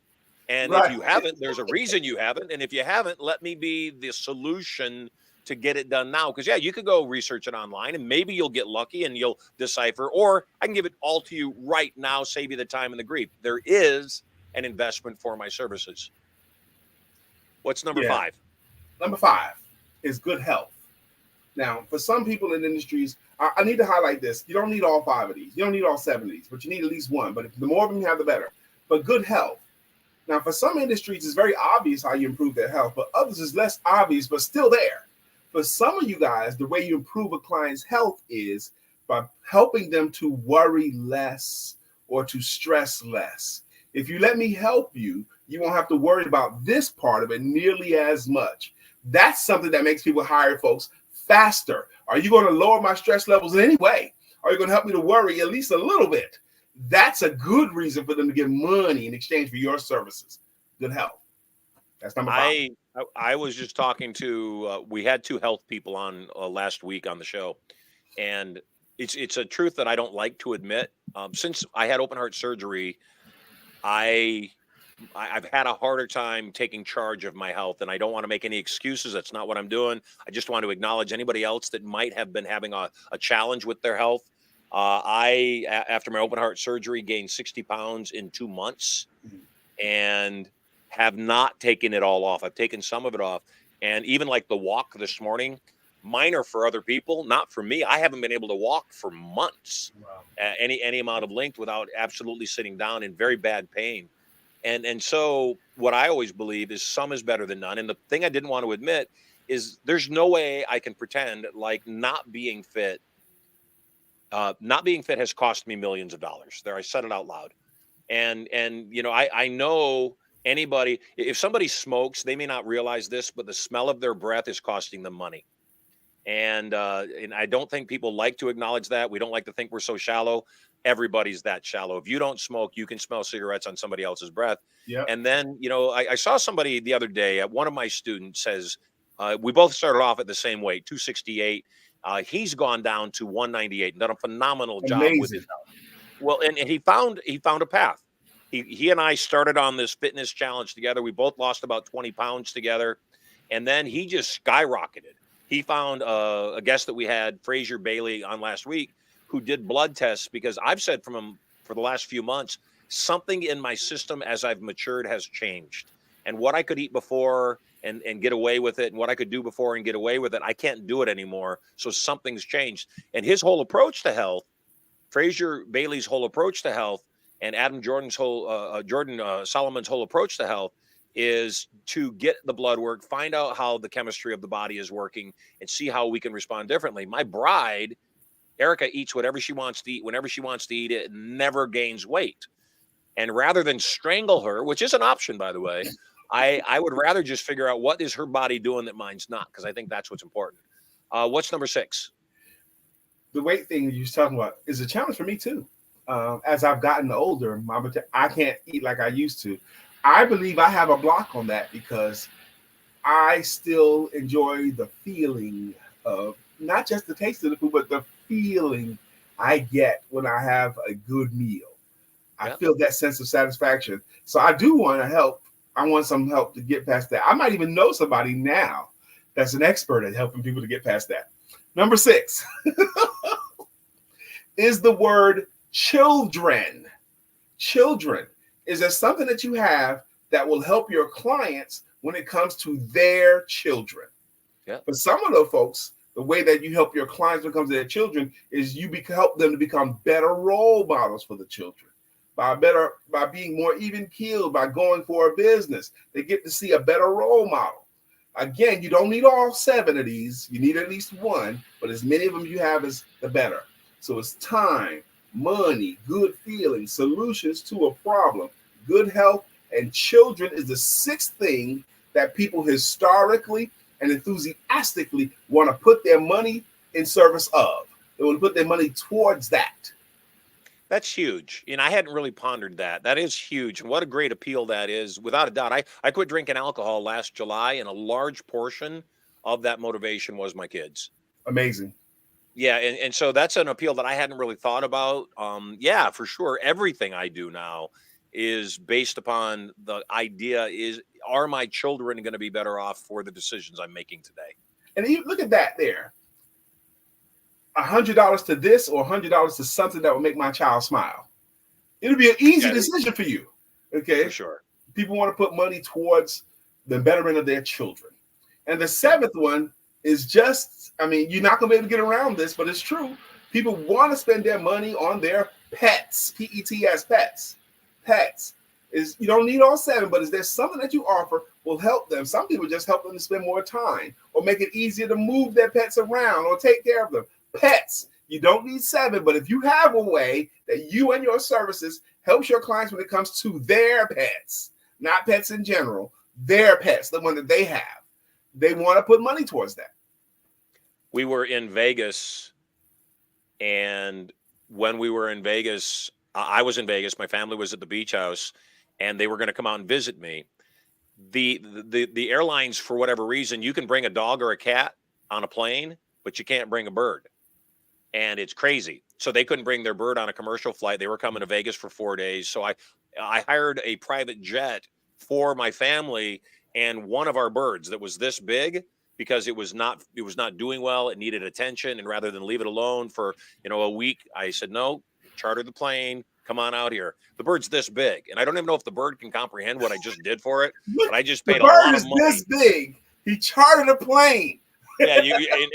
And if you haven't, there's a reason you haven't. And if you haven't, let me be the solution to get it done now. Because, yeah, you could go research it online and maybe you'll get lucky and you'll decipher, or I can give it all to you right now, save you the time and the grief. There is an investment for my services. What's number Yeah. 5? Number 5 is good health. Now, for some people in industries, I need to highlight this. You don't need all 5 of these. You don't need all 7 of these, but you need at least one. But the more of them you have, the better. But good health. Now, for some industries, it's very obvious how you improve their health, but others is less obvious, but still there. For some of you guys, the way you improve a client's health is by helping them to worry less or to stress less. If you let me help you, you won't have to worry about this part of it nearly as much. That's something that makes people hire folks faster. Are you going to lower my stress levels in any way? Are you going to help me to worry at least a little bit? That's a good reason for them to give money in exchange for your services. Good health. That's number 5. I was just talking to, we had 2 health people on last week on the show, and it's a truth that I don't like to admit. Since I had open heart surgery, I've had a harder time taking charge of my health, and I don't want to make any excuses. That's not what I'm doing. I just want to acknowledge anybody else that might have been having a challenge with their health. After my open heart surgery, gained 60 pounds in 2 months and have not taken it all off. I've taken some of it off. And even like the walk this morning, mine are for other people, not for me. I haven't been able to walk for months, any amount of length without absolutely sitting down in very bad pain. And so what I always believe is some is better than none. And the thing I didn't want to admit is there's no way I can pretend like not being fit has cost me millions of dollars. There, I said it out loud. And you know, I know anybody, if somebody smokes, they may not realize this, but the smell of their breath is costing them money. And I don't think people like to acknowledge that. We don't like to think we're so shallow. Everybody's that shallow. If you don't smoke, you can smell cigarettes on somebody else's breath. Yep. And then, you know, I saw somebody the other day, one of my students says, we both started off at the same weight, 268. He's gone down to 198 and done a phenomenal job with his health. Well, and he found a path. He and I started on this fitness challenge together. We both lost about 20 pounds together. And then he just skyrocketed. He found a guest that we had, Fraser Bailey, on last week, who did blood tests, because I've said from him for the last few months, something in my system as I've matured has changed. And what I could eat before and get away with it, and what I could do before and get away with it, I can't do it anymore. So something's changed. And his whole approach to health, Fraser Bailey's whole approach to health, and Adam Jordan's Solomon's whole approach to health is to get the blood work, find out how the chemistry of the body is working, and see how we can respond differently. My bride, Erica, eats whatever she wants to eat, whenever she wants to eat it, never gains weight. And rather than strangle her, which is an option, by the way, I would rather just figure out what is her body doing that mine's not, because I think that's what's important. What's number 6? The weight thing you were talking about is a challenge for me too. As I've gotten older, I can't eat like I used to. I believe I have a block on that because I still enjoy the feeling of not just the taste of the food, but the feeling I get when I have a good meal. I feel that sense of satisfaction. So I do want to help. I want some help to get past that. I might even know somebody now that's an expert at helping people to get past that. Number 6 is the word children. Children. Is there something that you have that will help your clients when it comes to their children? Yeah. For some of those folks, the way that you help your clients when it comes to their children is you help them to become better role models for the children. By being more even keeled, by going for a business. They get to see a better role model. Again, you don't need all 7 of these. You need at least one, but as many of them you have, is the better. So it's time, money, good feelings, solutions to a problem, good health, and children is the 6th thing that people historically and enthusiastically want to put their money in service of. They want to put their money towards that. That's huge. And I hadn't really pondered that. That is huge. And what a great appeal that is. Without a doubt, I quit drinking alcohol last July, and a large portion of that motivation was my kids. Amazing. Yeah, and so that's an appeal that I hadn't really thought about. Yeah, for sure. Everything I do now is based upon the idea is, are my children going to be better off for the decisions I'm making today? And you look at that there. $100 to this or $100 to something that will make my child smile. It'll be an easy decision for you. Okay. For sure. People want to put money towards the betterment of their children. And the seventh one is just, I mean, you're not going to be able to get around this, but it's true. People want to spend their money on their pets, P-E-T-S, pets. Pets. Is you don't need all seven, but is there something that you offer will help them? Some people just help them to spend more time or make it easier to move their pets around or take care of them. Pets, you don't need seven, but if you have a way that you and your services helps your clients when it comes to their pets, not pets in general, their pets, the one that they have, they want to put money towards that. We were in Vegas, and when we were in Vegas, I was in Vegas, my family was at the beach house, and they were going to come out and visit me. The airlines, for whatever reason, you can bring a dog or a cat on a plane, but you can't bring a bird. And it's crazy. So they couldn't bring their bird on a commercial flight. They were coming to Vegas for 4 days. So I hired a private jet for my family and one of our birds that was this big, because it was not doing well. It needed attention. And rather than leave it alone for, a week, I said, no, charter the plane. Come on out here. The bird's this big. And I don't even know if the bird can comprehend what I just did for it, but I just paid a lot of money. The bird is this big. He chartered a plane. Yeah,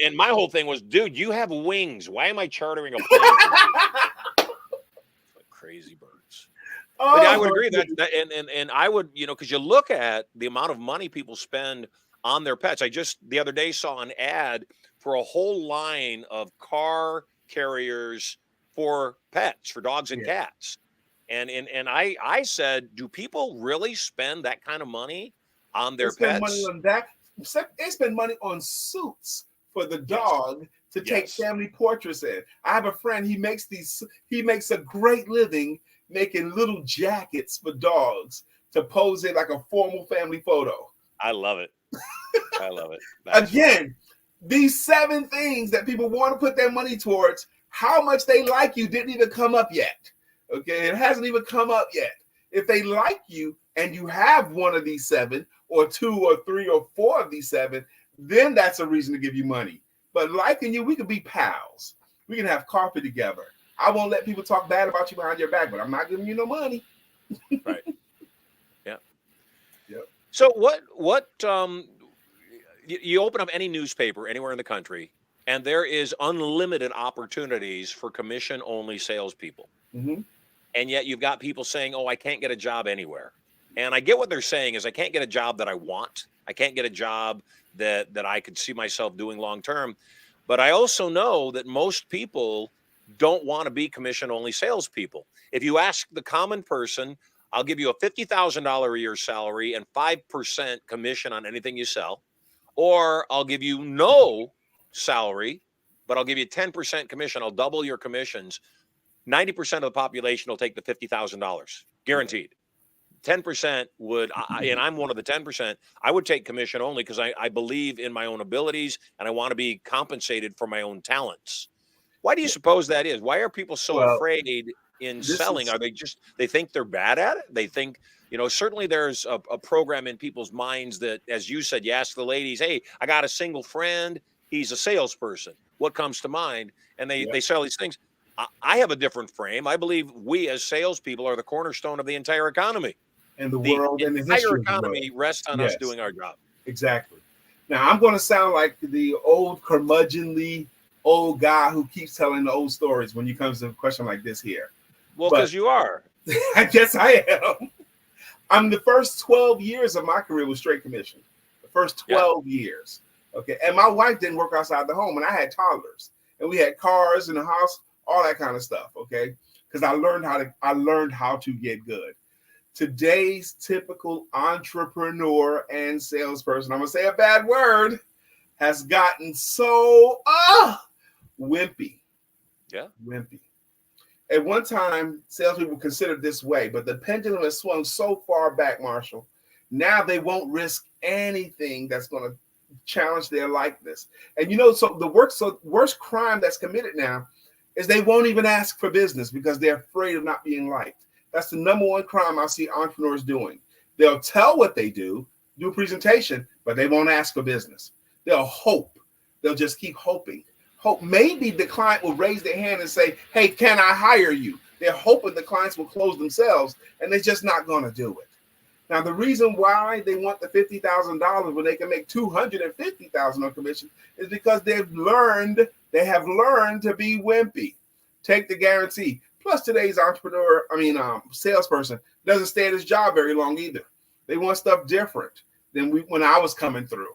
and my whole thing was, dude, you have wings. Why am I chartering a plane? Like crazy birds. Oh, but yeah, I would agree that and I would, because you look at the amount of money people spend on their pets. I just the other day saw an ad for a whole line of car carriers for pets, for dogs and cats. And I said, do people really spend that kind of money on their pets? Money on that. They spend money on suits for the dog to take family portraits in. I have a friend, he makes a great living making little jackets for dogs to pose in like a formal family photo. I love it. I love it. Again, these 7 things that people want to put their money towards, how much they like you didn't even come up yet. Okay, it hasn't even come up yet. If they like you and you have one of these 7 or 2 or 3 or 4 of these 7, then that's a reason to give you money. But liking you, we could be pals. We can have coffee together. I won't let people talk bad about you behind your back, but I'm not giving you no money. Right. Yeah. Yep. So what you open up any newspaper anywhere in the country, and there is unlimited opportunities for commission-only salespeople. Mm-hmm. And yet you've got people saying, oh, I can't get a job anywhere. And I get what they're saying is I can't get a job that I want. I can't get a job that I could see myself doing long term. But I also know that most people don't want to be commission-only salespeople. If you ask the common person, I'll give you a $50,000 a year salary and 5% commission on anything you sell. Or I'll give you no salary, but I'll give you 10% commission. I'll double your commissions. 90% of the population will take the $50,000, guaranteed. 10% would, and I'm one of the 10%, I would take commission only because I believe in my own abilities and I want to be compensated for my own talents. Why do you suppose that is? Why are people so afraid in selling? Are they think they're bad at it? They think, certainly there's a program in people's minds that, as you said, you ask the ladies, hey, I got a single friend. He's a salesperson. What comes to mind? And they sell these things. I have a different frame. I believe we as salespeople are the cornerstone of the entire economy. And the world and the entire economy rests on us doing our job. Exactly. Now, I'm going to sound like the old curmudgeonly old guy who keeps telling the old stories when you comes to a question like this here. Well, because you are. I guess I am. I'm the first 12 years of my career was straight commission. The first 12 years. Okay. And my wife didn't work outside the home, and I had toddlers. And we had cars in the house, all that kind of stuff. Okay. Because I learned how to get good. Today's typical entrepreneur and salesperson, I'm going to say a bad word, has gotten so wimpy. Yeah. Wimpy. At one time, salespeople were considered this way, but the pendulum has swung so far back, Marshall. Now they won't risk anything that's going to challenge their likeness. And so the worst crime that's committed now is they won't even ask for business because they're afraid of not being liked. That's the number one crime I see entrepreneurs doing. They'll tell what they do a presentation, but they won't ask for business. They'll hope They'll just keep hoping. Hope maybe the client will raise their hand and say, hey, can I hire you? They're hoping the clients will close themselves, and they're just not going to do it. Now, the reason why they want the $50,000 when they can make $250,000 on commission is because they have learned to be wimpy. Take the guarantee. Plus, today's salesperson doesn't stay at his job very long either. They want stuff different than when I was coming through.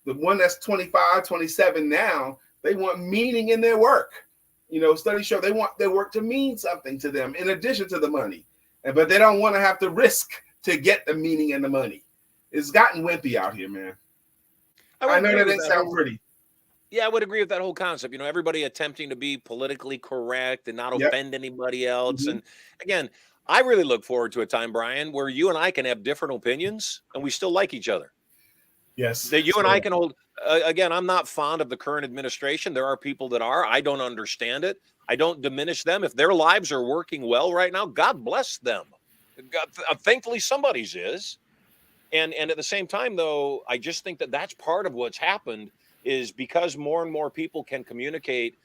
The one that's 25, 27 now, they want meaning in their work. Studies show they want their work to mean something to them in addition to the money. But they don't want to have to risk to get the meaning and the money. It's gotten wimpy out here, man. I know that didn't sound pretty. Yeah, I would agree with that whole concept. Everybody attempting to be politically correct and not offend anybody else. Mm-hmm. And again, I really look forward to a time, Brian, where you and I can have different opinions and we still like each other. Yes. That you and I can hold. Again, I'm not fond of the current administration. There are people that are. I don't understand it. I don't diminish them. If their lives are working well right now, God bless them. Thankfully, somebody's is. And at the same time, though, I just think that that's part of what's happened is because more and more people can communicate.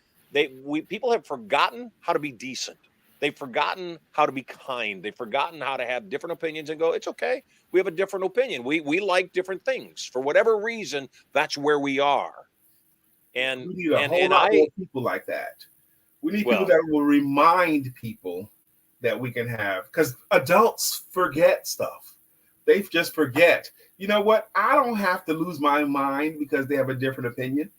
People have forgotten how to be decent. They've forgotten how to be kind. They've forgotten how to have different opinions and go, it's okay. We have a different opinion. We like different things. For whatever reason, that's where we are. And we need a whole lot more people like that. We need people that will remind people that we can have, because adults forget stuff. They just forget. You know what? I don't have to lose my mind because they have a different opinion,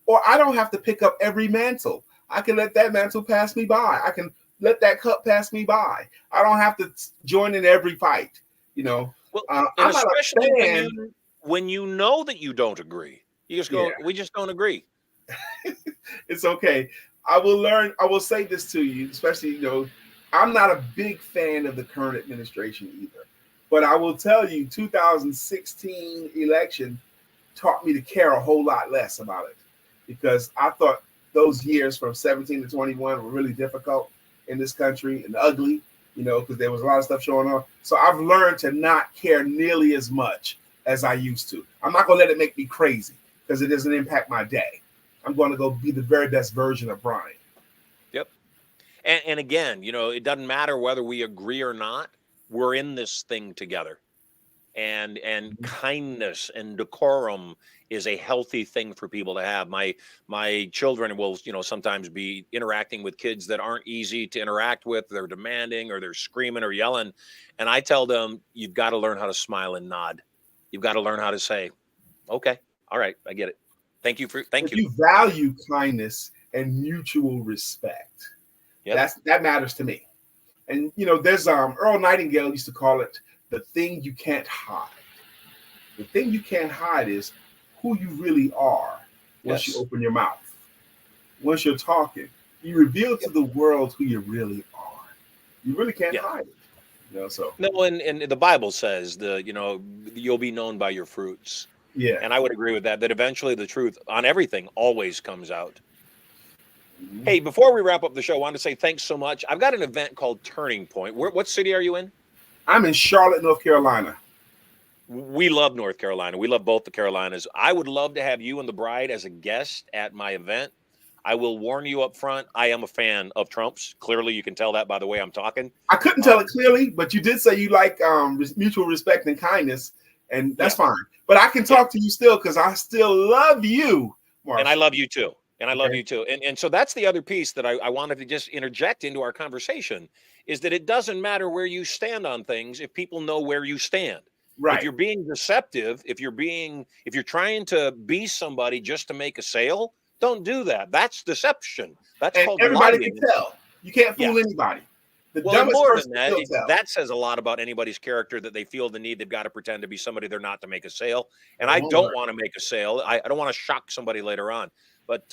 or I don't have to pick up every mantle. I can let that mantle pass me by. I can let that cup pass me by. I don't have to join in every fight. Well, I'm especially when you know that you don't agree, you just go, we just don't agree. It's okay. I will say this to you, especially, I'm not a big fan of the current administration either. But I will tell you, 2016 election taught me to care a whole lot less about it, because I thought those years from 17 to 21 were really difficult in this country and ugly, because there was a lot of stuff showing on. So I've learned to not care nearly as much as I used to. I'm not going to let it make me crazy because it doesn't impact my day. I'm going to go be the very best version of Brian. Yep. And again, it doesn't matter whether we agree or not. We're in this thing together. And kindness and decorum is a healthy thing for people to have. My children will, sometimes be interacting with kids that aren't easy to interact with. They're demanding or they're screaming or yelling. And I tell them, you've got to learn how to smile and nod. You've got to learn how to say, okay, all right, I get it. Thank you. You value kindness and mutual respect. Yep. That matters to me. And, there's Earl Nightingale used to call it the thing you can't hide. The thing you can't hide is who you really are once you open your mouth. Once you're talking, you reveal to the world who you really are. You really can't hide it. So no, and the Bible says you'll be known by your fruits. Yeah. And I would agree with that eventually the truth on everything always comes out. Mm-hmm. Hey, before we wrap up the show, I wanted to say thanks so much. I've got an event called Turning Point. What city are you in? I'm in Charlotte, North Carolina. We love North Carolina. We love both the Carolinas. I would love to have you and the bride as a guest at my event. I will warn you up front, I am a fan of Trump's. Clearly, you can tell that by the way I'm talking. I couldn't tell it clearly, but you did say you like mutual respect and kindness, and that's fine. But I can talk to you still because I still love you, Marshall. And I love you too. And so that's the other piece that I wanted to just interject into our conversation is that it doesn't matter where you stand on things if people know where you stand. Right. If you're being deceptive, if you're trying to be somebody just to make a sale, don't do that. That's deception. That's called everybody lying. Can tell. You can't fool anybody. More than that says a lot about anybody's character that they feel the need. They've got to pretend to be somebody they're not to make a sale. And I don't want to make a sale. I don't want to shock somebody later on. But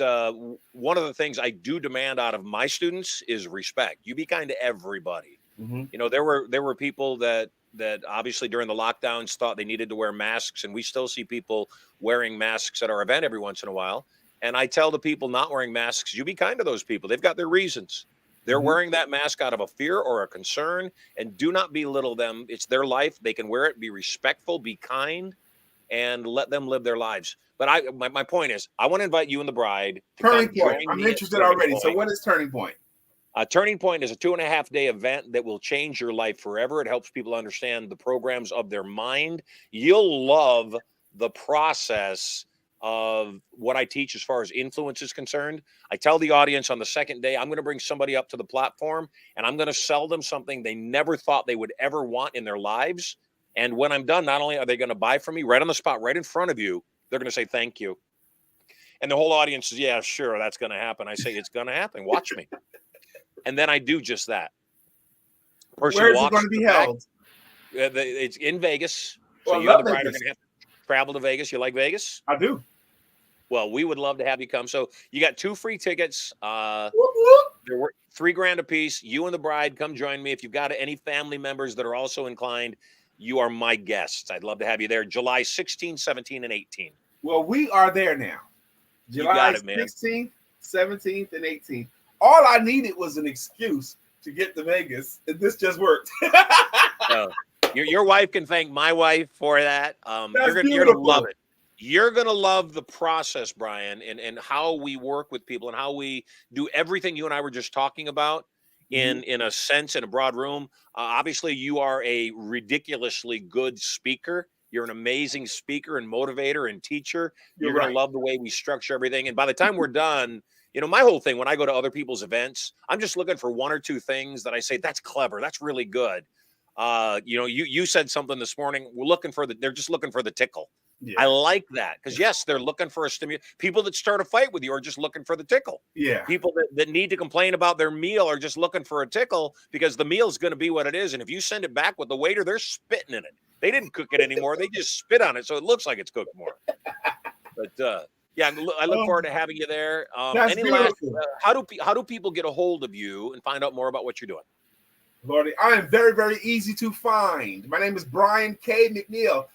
one of the things I do demand out of my students is respect. You be kind to everybody. Mm-hmm. There were people that obviously during the lockdowns thought they needed to wear masks, and we still see people wearing masks at our event every once in a while. And I tell the people not wearing masks, you be kind to those people. They've got their reasons. They're wearing that mask out of a fear or a concern, and do not belittle them. It's their life. They can wear it, be respectful, be kind. and let them live their lives. But my point is, I want to invite you and the bride to Turning come Point. join I'm me at interested Turning already. So Point. what is Turning Point? Turning Point is a 2.5-day event that will change your life forever. It helps people understand the programs of their mind. You'll love the process of what I teach as far as influence is concerned. I tell the audience on the second day, I'm going to bring somebody up to the platform and I'm going to sell them something they never thought they would ever want in their lives. And when I'm done, not only are they going to buy from me right on the spot, right in front of you, they're going to say thank you. And the whole audience says, yeah, sure, that's going to happen. I say, it's going to happen. Watch me. And then I do just that. Person Where is it walks going to to be the back. held? It's in Vegas. So Well, I you and love the bride are Vegas. going to have to travel to Vegas. You like Vegas? I do. Well, we would love to have you come. So you got 2 free tickets. Whoop, whoop. They're worth $3,000 a piece. You and the bride come join me. If you've got any family members that are also inclined, you are my guests. I'd love to have you there. July 16, 17, and 18. Well, we are there now. You July got it, man. 16th, 17th, and 18th. All I needed was an excuse to get to Vegas, and this just worked. So your wife can thank my wife for that. You're gonna love it. You're gonna love the process, Brian, and how we work with people and how we do everything you and I were just talking about in a sense in a broad room. Obviously, you are a ridiculously good speaker. You're an amazing speaker and motivator and teacher. You're You're gonna love the way we structure everything. And by the time we're done, you know, my whole thing when I go to other people's events, I'm just looking for 1 or 2 things that I say, that's clever, that's really good. You know, you said something this morning. They're just looking for the tickle. Yeah. I like that because yes, they're looking for a stimulus. People that start a fight with you are just looking for the tickle. Yeah. People that need to complain about their meal are just looking for a tickle because the meal is going to be what it is. And if you send it back with the waiter, they're spitting in it. They didn't cook it anymore. They just spit on it, so it looks like it's cooked more. But yeah, I look forward to having you there. That's beautiful. How do people get a hold of you and find out more about what you're doing? Lordy, I am very, very easy to find. My name is Brian K McNeill.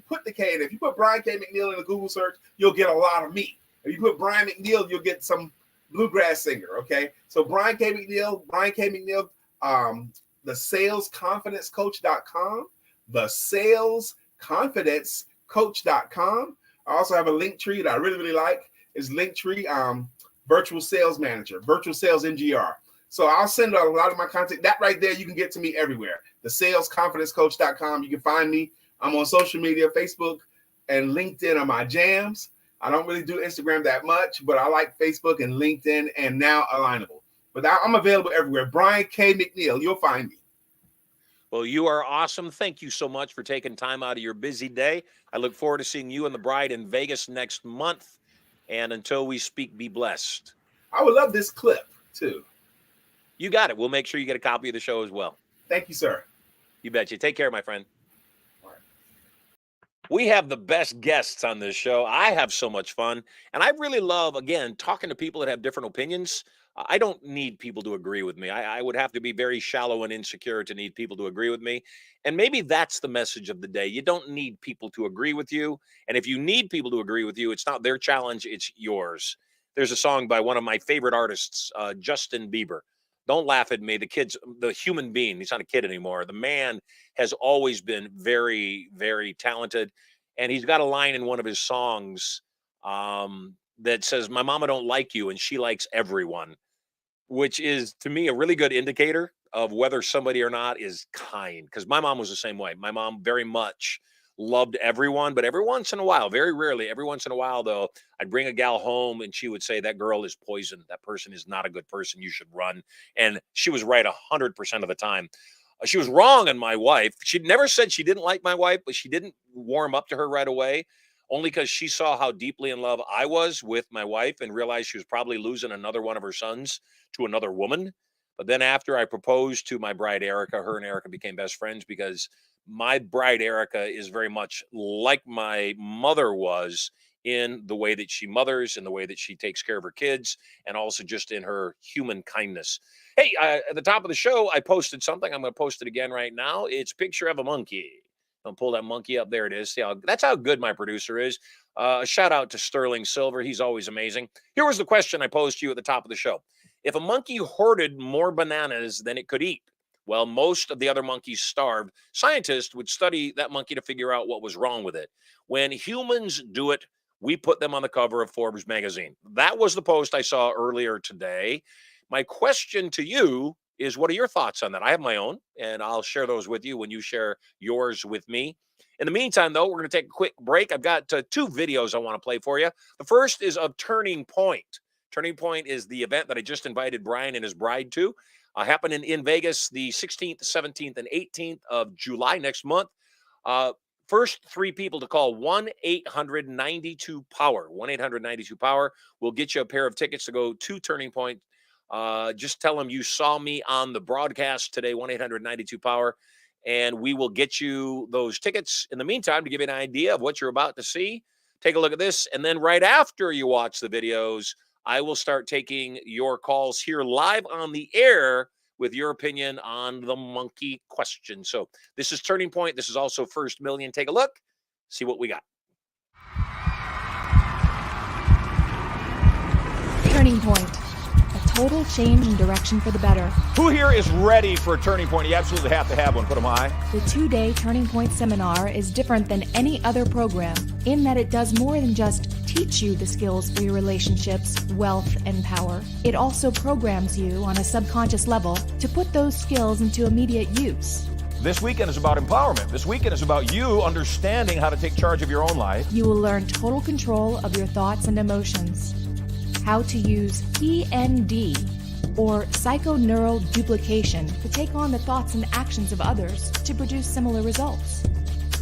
Put the K in. If you put Brian K McNeill in a Google search, you'll get a lot of me. If you put Brian McNeill, you'll get some bluegrass singer. Okay, so Brian K McNeill, the salesconfidencecoach.com, the salesconfidencecoach.com. I also have a link tree that I really, really like. It's Linktree, virtual sales manager, virtual sales MGR. So I'll send a lot of my content. That right there, you can get to me everywhere. The salesconfidencecoach.com. You can find me. I'm on social media, Facebook and LinkedIn are my jams. I don't really do Instagram that much, but I like Facebook and LinkedIn and now Alignable. But I'm available everywhere. Brian K McNeill, you'll find me. Well, you are awesome. Thank you so much for taking time out of your busy day. I look forward to seeing you and the bride in Vegas next month. And until we speak, be blessed. I would love this clip too. You got it. We'll make sure you get a copy of the show as well. Thank you, sir. You betcha. Take care, my friend. We have the best guests on this show. I have so much fun. And I really love, again, talking to people that have different opinions. I don't need people to agree with me. I would have to be very shallow and insecure to need people to agree with me. And maybe that's the message of the day. You don't need people to agree with you. And if you need people to agree with you, it's not their challenge, it's yours. There's a song by one of my favorite artists, Justin Bieber. Don't laugh at me. The human being, he's not a kid anymore. The man has always been very, very talented. And he's got a line in one of his songs that says, my mama don't like you and she likes everyone, which is to me a really good indicator of whether somebody or not is kind. Because my mom was the same way. My mom very much loved everyone, but every once in a while, very rarely, every once in a while, though, I'd bring a gal home and she would say, that girl is poison. That person is not a good person. You should run. And she was right 100% of the time. She was wrong on my wife. She never said she didn't like my wife, but she didn't warm up to her right away, only because she saw how deeply in love I was with my wife and realized she was probably losing another one of her sons to another woman. But then after I proposed to my bride, Erica, her and Erica became best friends because my bride, Erica, is very much like my mother was in the way that she mothers, in the way that she takes care of her kids, and also just in her human kindness. Hey, at the top of the show, I posted something. I'm going to post it again right now. It's a picture of a monkey. Don't pull that monkey up. There it is. See that's how good my producer is. A shout out to Sterling Sylver. He's always amazing. Here was the question I posed to you at the top of the show. If a monkey hoarded more bananas than it could eat, Well, most of the other monkeys starved. Scientists would study that monkey to figure out what was wrong with it. When humans do it, we put them on the cover of Forbes magazine. That was the post I saw earlier today. My question to you is, what are your thoughts on that? I have my own, and I'll share those with you when you share yours with me. In the meantime, though, we're going to take a quick break. I've got two videos I want to play for you. The first is of Turning Point. Turning Point is the event that I just invited Brian and his bride to. Happening in Vegas the 16th, 17th, and 18th of July next month. First three people to call 1-800-92-POWER. 1-800-92-POWER will get you a pair of tickets to go to Turning Point. Just tell them you saw me on the broadcast today, 1-800-92-POWER, and we will get you those tickets. In the meantime, to give you an idea of what you're about to see, take a look at this. And then right after you watch the videos, I will start taking your calls here live on the air with your opinion on the monkey question. So this is Turning Point. This is also First Million. Take a look, see what we got. Turning Point. A total change in direction for the better. Who here is ready for a turning point? You absolutely have to have one. Put them high. The 2-day Turning Point seminar is different than any other program in that it does more than just teach you the skills for your relationships, wealth, and power. It also programs you on a subconscious level to put those skills into immediate use. This weekend is about empowerment. This weekend is about you understanding how to take charge of your own life. You will learn total control of your thoughts and emotions. How to use PND, or psychoneural duplication, to take on the thoughts and actions of others to produce similar results.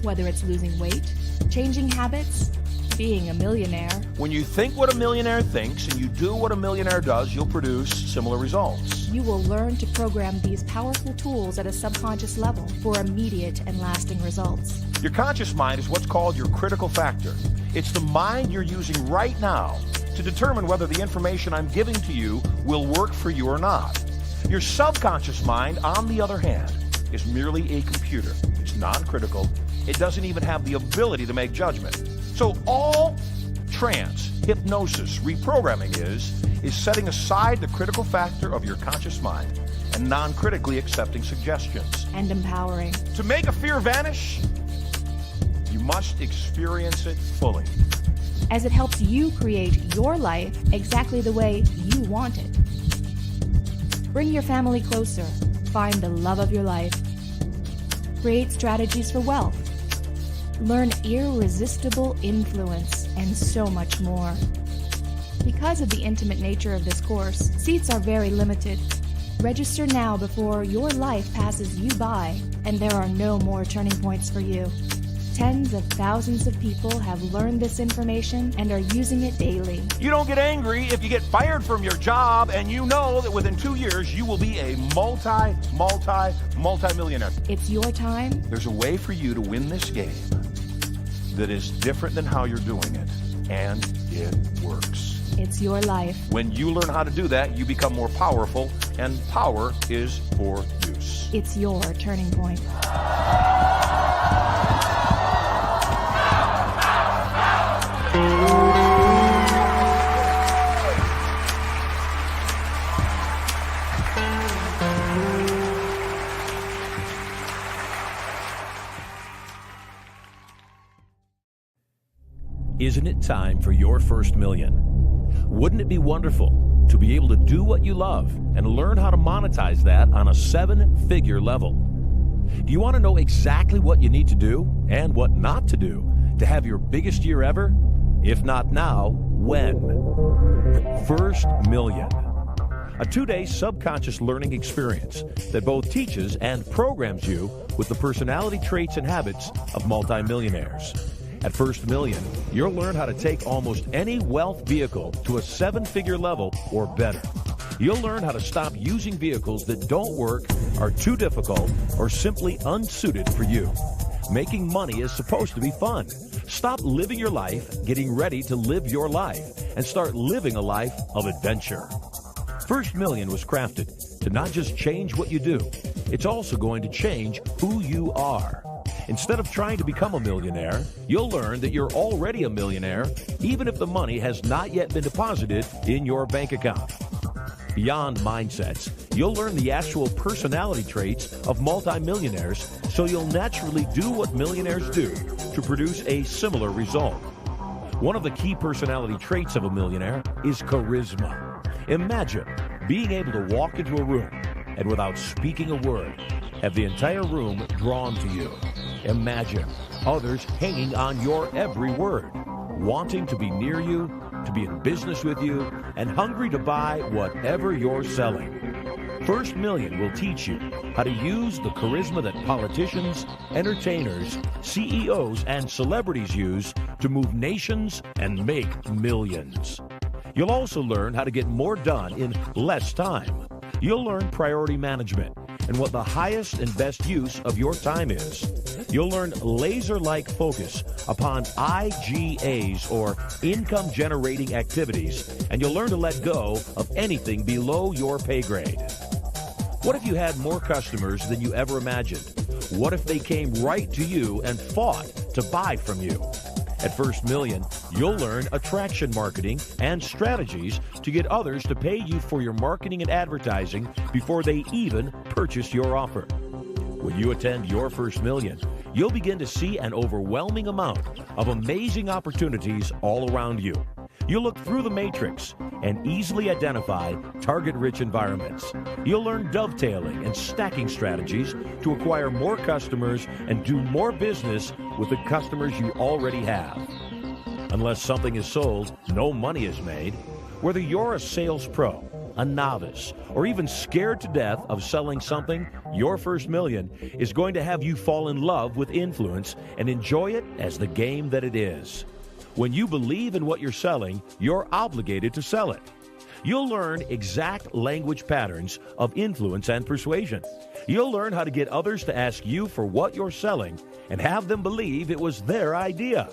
Whether it's losing weight, changing habits, being a millionaire. When you think what a millionaire thinks and you do what a millionaire does, you'll produce similar results. You will learn to program these powerful tools at a subconscious level for immediate and lasting results. Your conscious mind is what's called your critical factor. It's the mind you're using right now to determine whether the information I'm giving to you will work for you or not. Your subconscious mind, on the other hand, is merely a computer. It's non-critical. It doesn't even have the ability to make judgment. So all trance, hypnosis, reprogramming is setting aside the critical factor of your conscious mind and non-critically accepting suggestions. And empowering. To make a fear vanish, you must experience it fully. As it helps you create your life exactly the way you want it. Bring your family closer. Find the love of your life. Create strategies for wealth. Learn irresistible influence, and so much more. Because of the intimate nature of this course, seats are very limited. Register now before your life passes you by, and there are no more turning points for you. Tens of thousands of people have learned this information and are using it daily. You don't get angry if you get fired from your job and you know that within 2 years you will be a multi-millionaire. It's your time. There's a way for you to win this game that is different than how you're doing it, and it works. It's your life. When you learn how to do that, you become more powerful, and power is for use. It's your turning point. Isn't it time for your first million? Wouldn't it be wonderful to be able to do what you love and learn how to monetize that on a 7-figure level? Do you want to know exactly what you need to do and what not to do to have your biggest year ever? If not now, when? First Million. A 2-day subconscious learning experience that both teaches and programs you with the personality traits and habits of multimillionaires. At First Million, you'll learn how to take almost any wealth vehicle to a 7-figure level or better. You'll learn how to stop using vehicles that don't work, are too difficult, or simply unsuited for you. Making money is supposed to be fun. Stop living your life, getting ready to live your life, and start living a life of adventure. First Million was crafted to not just change what you do, it's also going to change who you are. Instead of trying to become a millionaire, you'll learn that you're already a millionaire, even if the money has not yet been deposited in your bank account. Beyond mindsets, You'll learn the actual personality traits of multimillionaires, so you'll naturally do what millionaires do to produce a similar result. One of the key personality traits of a millionaire is charisma. Imagine being able to walk into a room and without speaking a word, have the entire room drawn to you. Imagine others hanging on your every word, wanting to be near you, to be in business with you, and hungry to buy whatever you're selling. First Million will teach you how to use the charisma that politicians, entertainers, CEOs, and celebrities use to move nations and make millions. You'll also learn how to get more done in less time. You'll learn priority management and what the highest and best use of your time is. You'll learn laser-like focus upon IGAs, or income-generating activities, and you'll learn to let go of anything below your pay grade. What if you had more customers than you ever imagined? What if they came right to you and fought to buy from you? At First Million, you'll learn attraction marketing and strategies to get others to pay you for your marketing and advertising before they even purchase your offer. When you attend Your First Million, you'll begin to see an overwhelming amount of amazing opportunities all around you. You'll look through the matrix and easily identify target-rich environments. You'll learn dovetailing and stacking strategies to acquire more customers and do more business with the customers you already have. Unless something is sold, no money is made. Whether you're a sales pro, a novice, or even scared to death of selling something, Your First Million is going to have you fall in love with influence and enjoy it as the game that it is. When you believe in what you're selling, you're obligated to sell it. You'll learn exact language patterns of influence and persuasion. You'll learn how to get others to ask you for what you're selling and have them believe it was their idea.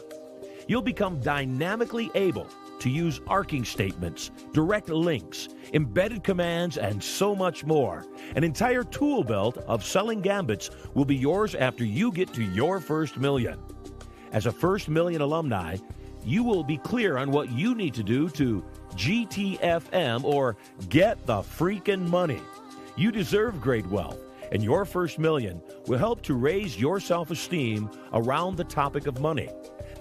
You'll become dynamically able to use arcing statements, direct links, embedded commands, and so much more. An entire tool belt of selling gambits will be yours after you get to Your First Million. As a First Million alumni, you will be clear on what you need to do to GTFM, or get the freaking money. You deserve great wealth, and Your First Million will help to raise your self-esteem around the topic of money.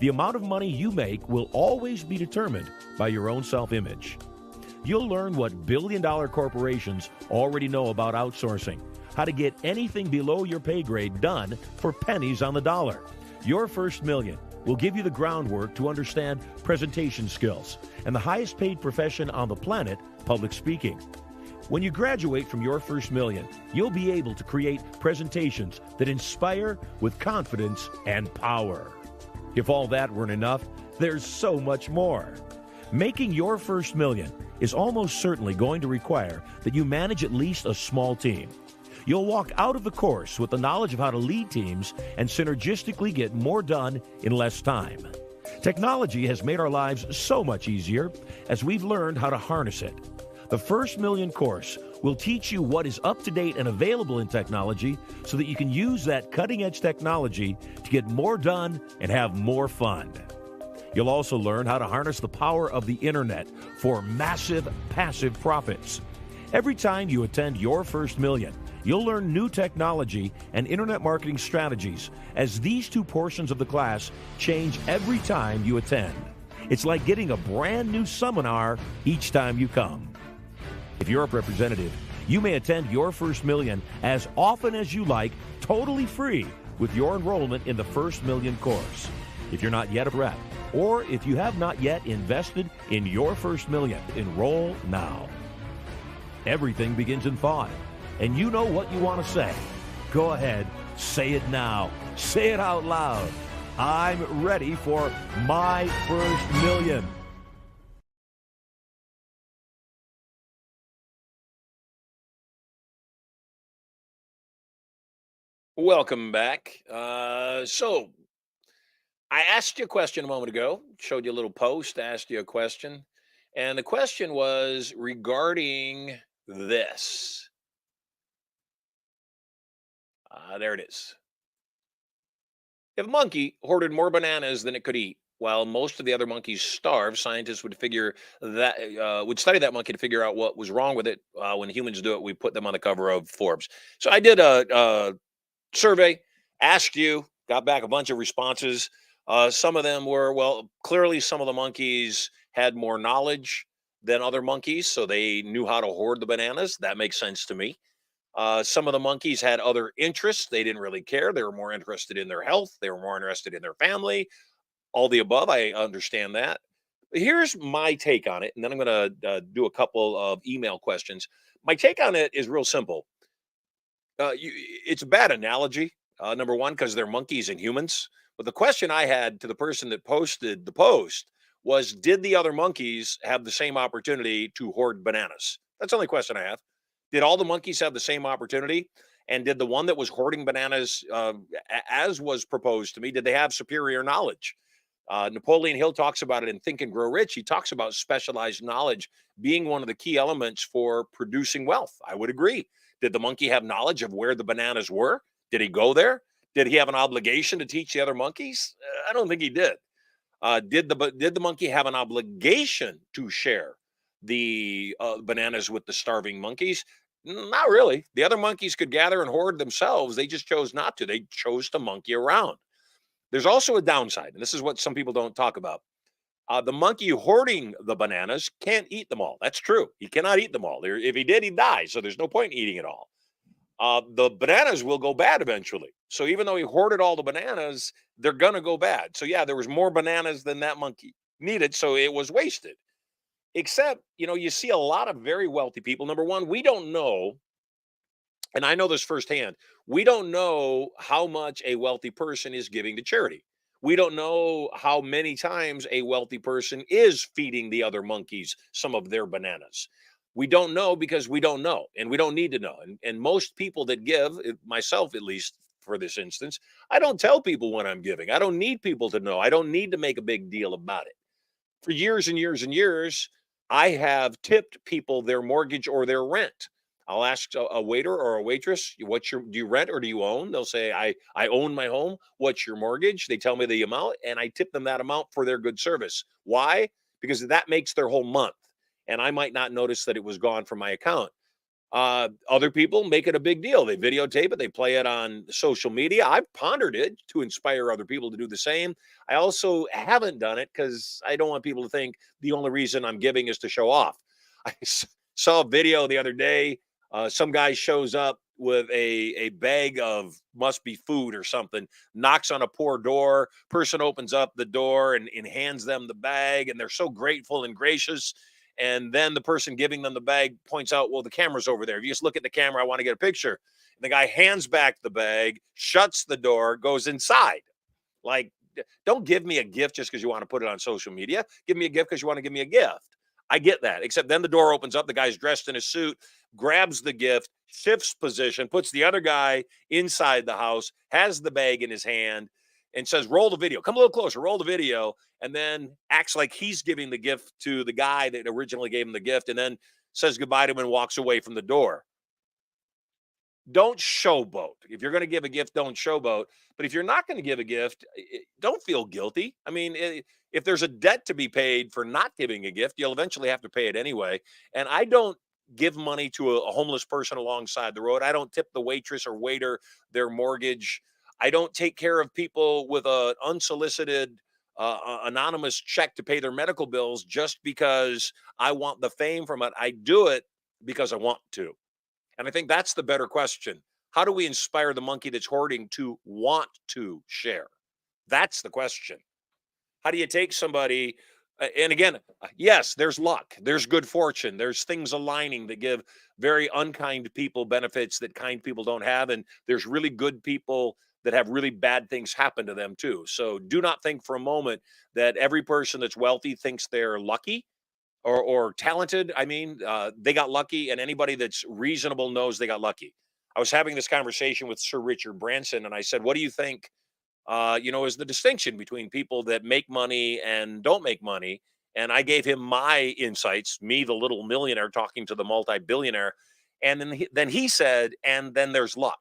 The amount of money you make will always be determined by your own self-image. You'll learn what billion-dollar corporations already know about outsourcing, how to get anything below your pay grade done for pennies on the dollar. Your First Million will give you the groundwork to understand presentation skills and the highest paid profession on the planet, public speaking. When you graduate from Your First Million, you'll be able to create presentations that inspire with confidence and power. If all that weren't enough, there's so much more. Making Your First Million is almost certainly going to require that you manage at least a small team. You'll walk out of the course with the knowledge of how to lead teams and synergistically get more done in less time. Technology has made our lives so much easier as we've learned how to harness it. The First Million course will teach you what is up to date and available in technology so that you can use that cutting-edge technology to get more done and have more fun. You'll also learn how to harness the power of the internet for massive passive profits. Every time you attend Your First Million, you'll learn new technology and internet marketing strategies, as these two portions of the class change every time you attend. It's like getting a brand new seminar each time you come. If you're a representative, you may attend Your First Million as often as you like, totally free, with your enrollment in the First Million course. If you're not yet a rep, or if you have not yet invested in Your First Million, enroll now. Everything begins in thought, and you know what you want to say. Go ahead, say it now. Say it out loud. I'm ready for my first million. Welcome back. So I asked you a question a moment ago, showed you a little post, asked you a question. And the question was regarding this. There it is. If a monkey hoarded more bananas than it could eat, while most of the other monkeys starve. Scientists would figure that would study that monkey to figure out what was wrong with it. When humans do it, we put them on the cover of Forbes. So I did a survey, asked you, got back a bunch of responses. Some of them were, well, clearly some of the monkeys had more knowledge than other monkeys, so they knew how to hoard the bananas. That makes sense to me. Some of the monkeys had other interests. They didn't really care. They were more interested in their health. They were more interested in their family. All the above. I understand that. Here's my take on it, and then I'm going to do a couple of email questions. My take on it is real simple. It's a bad analogy, number one, because they're monkeys and humans. But the question I had to the person that posted the post was, did the other monkeys have the same opportunity to hoard bananas? That's the only question I have. Did all the monkeys have the same opportunity? And did the one that was hoarding bananas, as was proposed to me, did they have superior knowledge? Napoleon Hill talks about it in Think and Grow Rich. He talks about specialized knowledge being one of the key elements for producing wealth. I would agree. Did the monkey have knowledge of where the bananas were? Did he go there? Did he have an obligation to teach the other monkeys? I don't think he did. Did the monkey have an obligation to share the bananas with the starving monkeys? Not really. The other monkeys could gather and hoard themselves. They just chose not to. They chose to monkey around. There's also a downside, and this is what some people don't talk about. The monkey hoarding the bananas can't eat them all. That's true. He cannot eat them all. If he did, he'd die. So there's no point in eating it all. The bananas will go bad eventually. So even though he hoarded all the bananas, they're going to go bad. So yeah, there was more bananas than that monkey needed. So it was wasted. Except, you see a lot of very wealthy people. Number one, we don't know, and I know this firsthand, we don't know how much a wealthy person is giving to charity. We don't know how many times a wealthy person is feeding the other monkeys some of their bananas. We don't know because we don't know, and we don't need to know. And most people that give, myself at least for this instance, I don't tell people when I'm giving. I don't need people to know. I don't need to make a big deal about it. For years and years and years, I have tipped people their mortgage or their rent. I'll ask a waiter or a waitress, do you rent or do you own? They'll say, I own my home. What's your mortgage? They tell me the amount and I tip them that amount for their good service. Why? Because that makes their whole month. And I might not notice that it was gone from my account. Other people make it a big deal. They videotape it. They play it on social media. I've pondered it to inspire other people to do the same. I also haven't done it because I don't want people to think the only reason I'm giving is to show off. I saw a video the other day. Some guy shows up with a bag of must be food or something, knocks on a poor door. Person opens up the door and hands them the bag. And they're so grateful and gracious. And then the person giving them the bag points out, well, the camera's over there. If you just look at the camera, I want to get a picture. And the guy hands back the bag, shuts the door, goes inside. Like, don't give me a gift just because you want to put it on social media. Give me a gift because you want to give me a gift. I get that. Except then the door opens up. The guy's dressed in a suit, grabs the gift, shifts position, puts the other guy inside the house, has the bag in his hand, and says, roll the video. Come a little closer, roll the video, and then acts like he's giving the gift to the guy that originally gave him the gift, and then says goodbye to him and walks away from the door. Don't showboat. If you're going to give a gift, don't showboat. But if you're not going to give a gift, don't feel guilty. I mean, if there's a debt to be paid for not giving a gift, you'll eventually have to pay it anyway. And I don't give money to a homeless person alongside the road. I don't tip the waitress or waiter their mortgage. I don't take care of people with an unsolicited, anonymous check to pay their medical bills just because I want the fame from it. I do it because I want to. And I think that's the better question. How do we inspire the monkey that's hoarding to want to share? That's the question. How do you take somebody, and again, yes, there's luck, there's good fortune, there's things aligning that give very unkind people benefits that kind people don't have, and there's really good people that have really bad things happen to them too. So do not think for a moment that every person that's wealthy thinks they're lucky or talented. I mean, they got lucky, and anybody that's reasonable knows they got lucky. I was having this conversation with Sir Richard Branson, and I said, what do you think, is the distinction between people that make money and don't make money? And I gave him my insights, me, the little millionaire, talking to the multi-billionaire. And then he said, and then there's luck.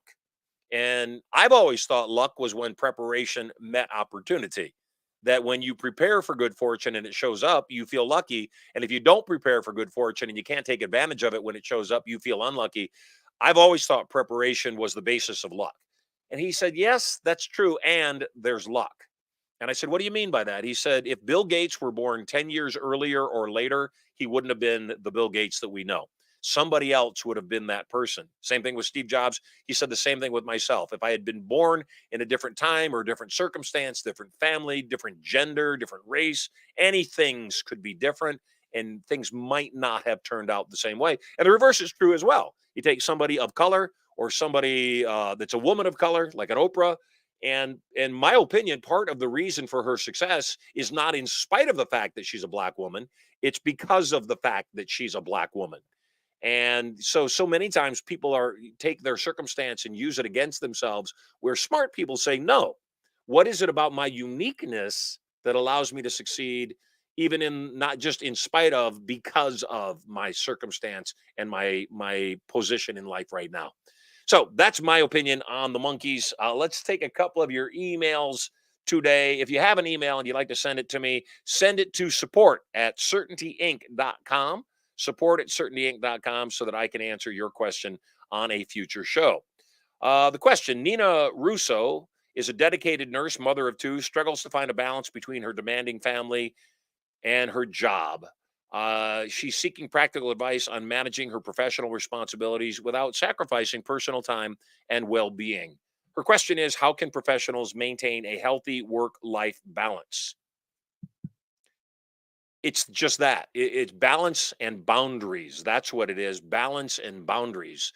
And I've always thought luck was when preparation met opportunity. that when you prepare for good fortune and it shows up, you feel lucky. And if you don't prepare for good fortune and you can't take advantage of it when it shows up, you feel unlucky. I've always thought preparation was the basis of luck. And he said, yes, that's true. And there's luck. And I said, what do you mean by that? He said, if Bill Gates were born 10 years earlier or later, he wouldn't have been the Bill Gates that we know. Somebody else would have been that person. Same thing with Steve Jobs. He said the same thing with myself. If I had been born in a different time or a different circumstance, different family, different gender, different race, any things could be different and things might not have turned out the same way. And the reverse is true as well. You take somebody of color or somebody that's a woman of color, like an Oprah, and in my opinion, part of the reason for her success is not in spite of the fact that she's a black woman. It's because of the fact that she's a black woman. And so many times people take their circumstance and use it against themselves, where smart people say, no, what is it about my uniqueness that allows me to succeed, even in not just in spite of, because of my circumstance and my position in life right now. So that's my opinion on the monkeys. Let's take a couple of your emails today. If you have an email and you'd like to send it to me, send it to support@certaintyinc.com. Support@certaintyinc.com so that I can answer your question on a future show. The question, Nina Russo is a dedicated nurse, mother of two, struggles to find a balance between her demanding family and her job. She's seeking practical advice on managing her professional responsibilities without sacrificing personal time and well-being. Her question is, how can professionals maintain a healthy work-life balance? It's just that. It's balance and boundaries. That's what it is. Balance and boundaries.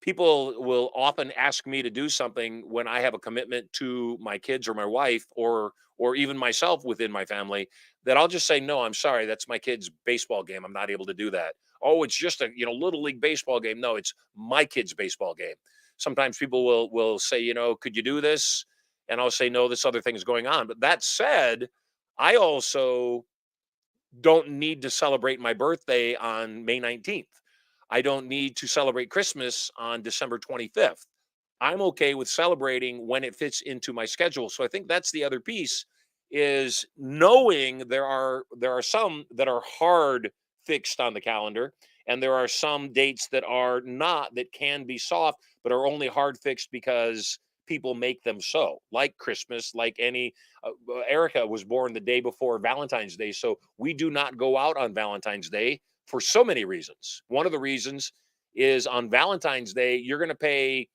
People will often ask me to do something when I have a commitment to my kids or my wife or even myself within my family, that I'll just say, no, I'm sorry, that's my kid's baseball game. I'm not able to do that. Oh, it's just a little league baseball game. No, it's my kid's baseball game. Sometimes people will say, could you do this? And I'll say, no, this other thing is going on. But that said, I also don't need to celebrate my birthday on May 19th. I don't need to celebrate Christmas on December 25th. I'm okay with celebrating when it fits into my schedule. So I think that's the other piece, is knowing there are some that are hard fixed on the calendar, and there are some dates that are not, that can be soft, but are only hard fixed because people make them so, like Christmas, like any Erica was born the day before Valentine's Day. So we do not go out on Valentine's Day for so many reasons. One of the reasons is on Valentine's Day, you're going to pay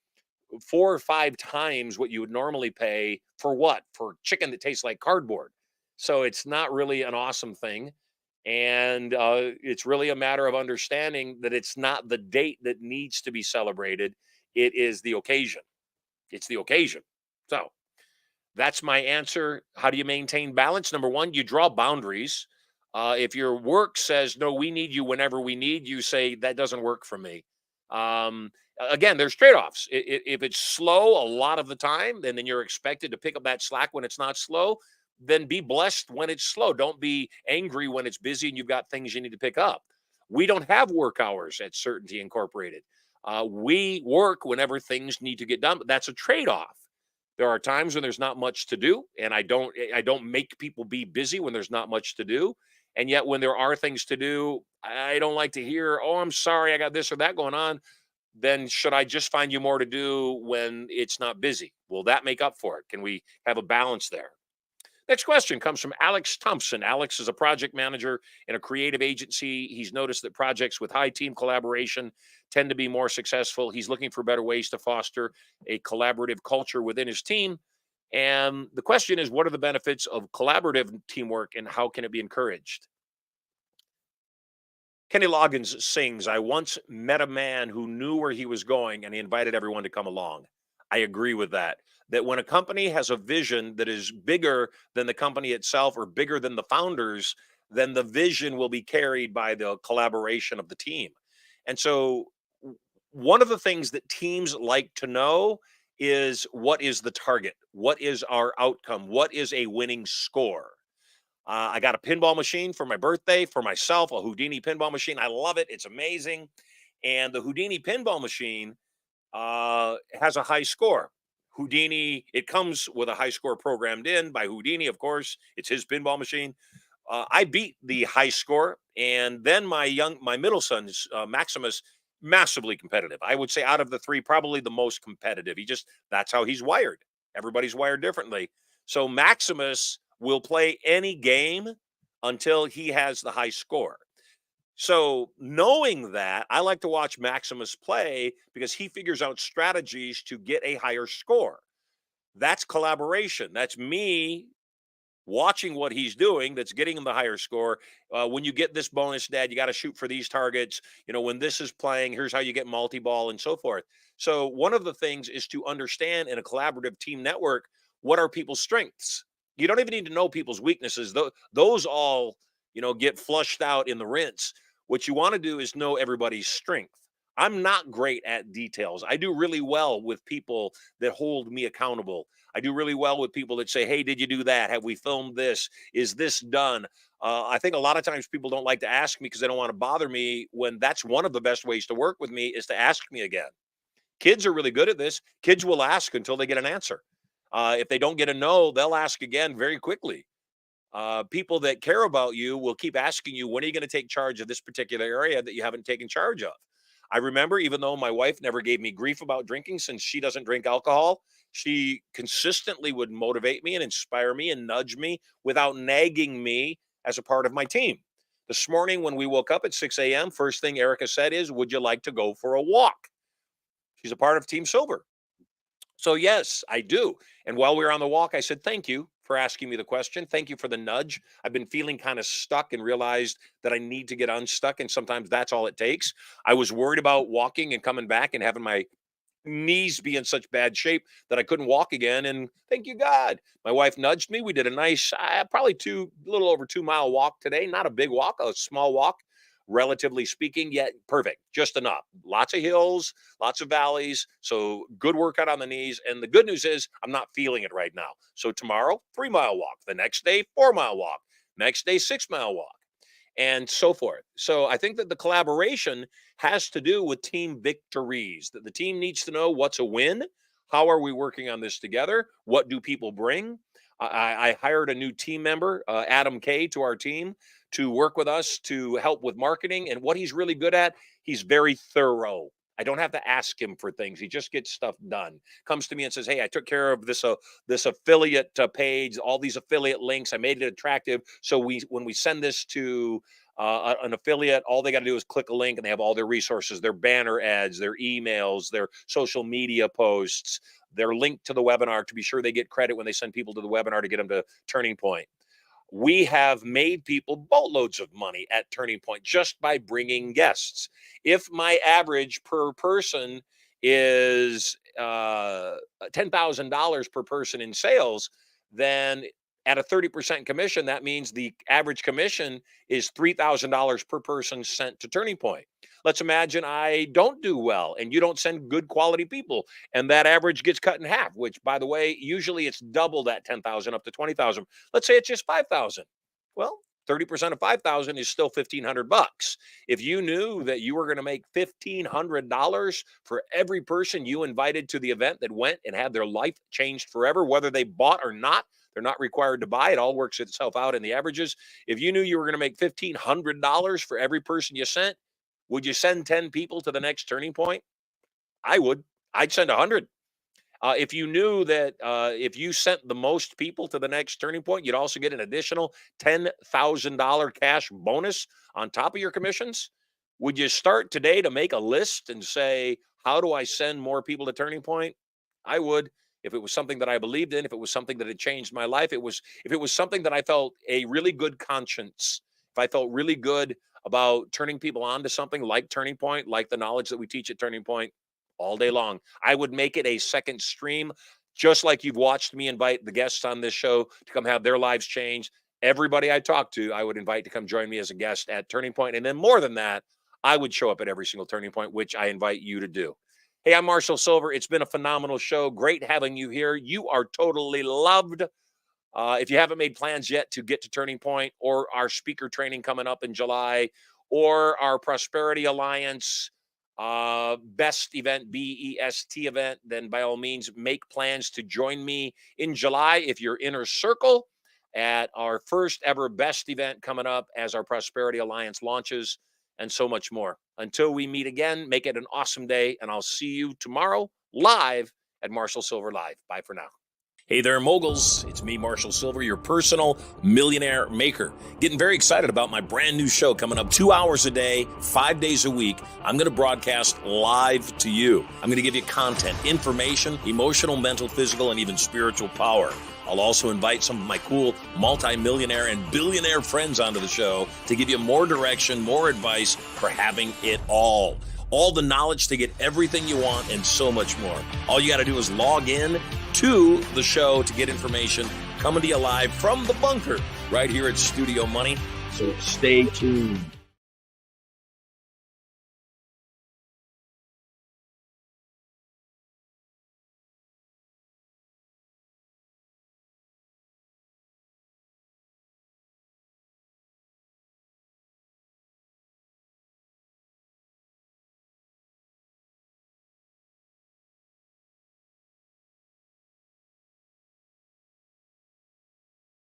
4 or 5 times what you would normally pay for what? For chicken that tastes like cardboard. So it's not really an awesome thing. And it's really a matter of understanding that it's not the date that needs to be celebrated. It is the occasion. It's the occasion. So that's my answer. How do you maintain balance? Number one, you draw boundaries. If your work says, no, we need you whenever we need you, say, that doesn't work for me. Again, there's trade-offs. If it's slow a lot of the time, then you're expected to pick up that slack when it's not slow. Then be blessed when it's slow. Don't be angry when it's busy and you've got things you need to pick up. We don't have work hours at Certainty Incorporated. We work whenever things need to get done, but that's a trade-off. There are times when there's not much to do, and I don't make people be busy when there's not much to do. And yet when there are things to do, I don't like to hear, oh, I'm sorry, I got this or that going on. Then should I just find you more to do when it's not busy? Will that make up for it? Can we have a balance there? Next question comes from Alex Thompson. Alex is a project manager in a creative agency. He's noticed that projects with high team collaboration tend to be more successful. He's looking for better ways to foster a collaborative culture within his team. And the question is, what are the benefits of collaborative teamwork and how can it be encouraged? Kenny Loggins sings, I once met a man who knew where he was going and he invited everyone to come along. I agree with that. That when a company has a vision that is bigger than the company itself or bigger than the founders, then the vision will be carried by the collaboration of the team. And so one of the things that teams like to know is, what is the target? What is our outcome? What is a winning score? I got a pinball machine for my birthday for myself, a Houdini pinball machine. I love it. It's amazing. And the Houdini pinball machine has a high score. Houdini, it comes with a high score programmed in by Houdini, of course. It's his pinball machine. I beat the high score, and then my middle son's Maximus, massively competitive. I would say out of the three, probably the most competitive. That's how he's wired. Everybody's wired differently. So Maximus will play any game until he has the high score. So knowing that, I like to watch Maximus play because he figures out strategies to get a higher score. That's collaboration. That's me watching what he's doing that's getting him the higher score. When you get this bonus, Dad, you got to shoot for these targets. When this is playing, here's how you get multi-ball and so forth. So one of the things is to understand in a collaborative team network, what are people's strengths? You don't even need to know people's weaknesses. Those all, get flushed out in the rinse. What you want to do is know everybody's strength. I'm not great at details. I do really well with people that hold me accountable. I do really well with people that say, hey, did you do that? Have we filmed this? Is this done? I think a lot of times people don't like to ask me because they don't want to bother me, when that's one of the best ways to work with me is to ask me again. Kids are really good at this. Kids will ask until they get an answer. If they don't get a no, they'll ask again very quickly. People that care about you will keep asking you, when are you going to take charge of this particular area that you haven't taken charge of? I remember, even though my wife never gave me grief about drinking since she doesn't drink alcohol, she consistently would motivate me and inspire me and nudge me without nagging me as a part of my team. This morning, when we woke up at 6 a.m., first thing Erica said is, would you like to go for a walk? She's a part of Team Sylver. So yes, I do. And while we were on the walk, I said, thank you for asking me the question. Thank you for the nudge. I've been feeling kind of stuck and realized that I need to get unstuck. And sometimes that's all it takes. I was worried about walking and coming back and having my knees be in such bad shape that I couldn't walk again. And thank you, God. My wife nudged me. We did a nice, probably a little over 2 mile walk today. Not a big walk, a small walk, relatively speaking, yet perfect, just enough. Lots of hills, lots of valleys. So good workout on the knees. And the good news is I'm not feeling it right now. So tomorrow, 3 mile walk. The next day, 4 mile walk. Next day, 6 mile walk, and so forth. So I think that the collaboration has to do with team victories, that the team needs to know what's a win. How are we working on this together? What do people bring? I hired a new team member, Adam K, to our team to work with us to help with marketing. And what he's really good at, he's very thorough. I don't have to ask him for things. He just gets stuff done. Comes to me and says, hey, I took care of this affiliate page, all these affiliate links. I made it attractive. So when we send this to an affiliate, all they got to do is click a link and they have all their resources, their banner ads, their emails, their social media posts, their link to the webinar to be sure they get credit when they send people to the webinar to get them to Turning Point. We have made people boatloads of money at Turning Point just by bringing guests. If my average per person is $10,000 per person in sales, then at a 30% commission, that means the average commission is $3,000 per person sent to Turning Point. Let's imagine I don't do well and you don't send good quality people, and that average gets cut in half, which, by the way, usually it's double that 10,000 up to 20,000. Let's say it's just 5,000. Well, 30% of 5,000 is still $1,500. If you knew that you were going to make $1,500 for every person you invited to the event that went and had their life changed forever, whether they bought or not, they're not required to buy. It all works itself out in the averages. If you knew you were going to make $1,500 for every person you sent, would you send 10 people to the next Turning Point? I would. I'd send 100. If you knew that if you sent the most people to the next Turning Point, you'd also get an additional $10,000 cash bonus on top of your commissions, would you start today to make a list and say, how do I send more people to Turning Point? I would. If it was something that I believed in, if it was something that had changed my life, if it was something that I felt a really good conscience, if I felt really good about turning people on to something like Turning Point, like the knowledge that we teach at Turning Point, all day long, I would make it a second stream, just like you've watched me invite the guests on this show to come have their lives changed. Everybody I talk to, I would invite to come join me as a guest at Turning Point. And then more than that, I would show up at every single Turning Point, which I invite you to do. Hey, I'm Marshall Sylver. It's been a phenomenal show. Great having you here. You are totally loved. If you haven't made plans yet to get to Turning Point, or our speaker training coming up in July, or our Prosperity Alliance best event, BEST event, then by all means, make plans to join me in July if you're inner circle at our first ever best event coming up as our Prosperity Alliance launches, and so much more. Until we meet again, make it an awesome day, and I'll see you tomorrow live at Marshall Sylver Live. Bye for now. Hey there, moguls. It's me, Marshall Sylver, your personal millionaire maker. Getting very excited about my brand new show coming up 2 hours a day, 5 days a week. I'm going to broadcast live to you. I'm going to give you content, information, emotional, mental, physical, and even spiritual power. I'll also invite some of my cool multi-millionaire and billionaire friends onto the show to give you more direction, more advice for having it all. All the knowledge to get everything you want and so much more. All you got to do is log in to the show to get information coming to you live from the bunker right here at Studio Money. So stay tuned.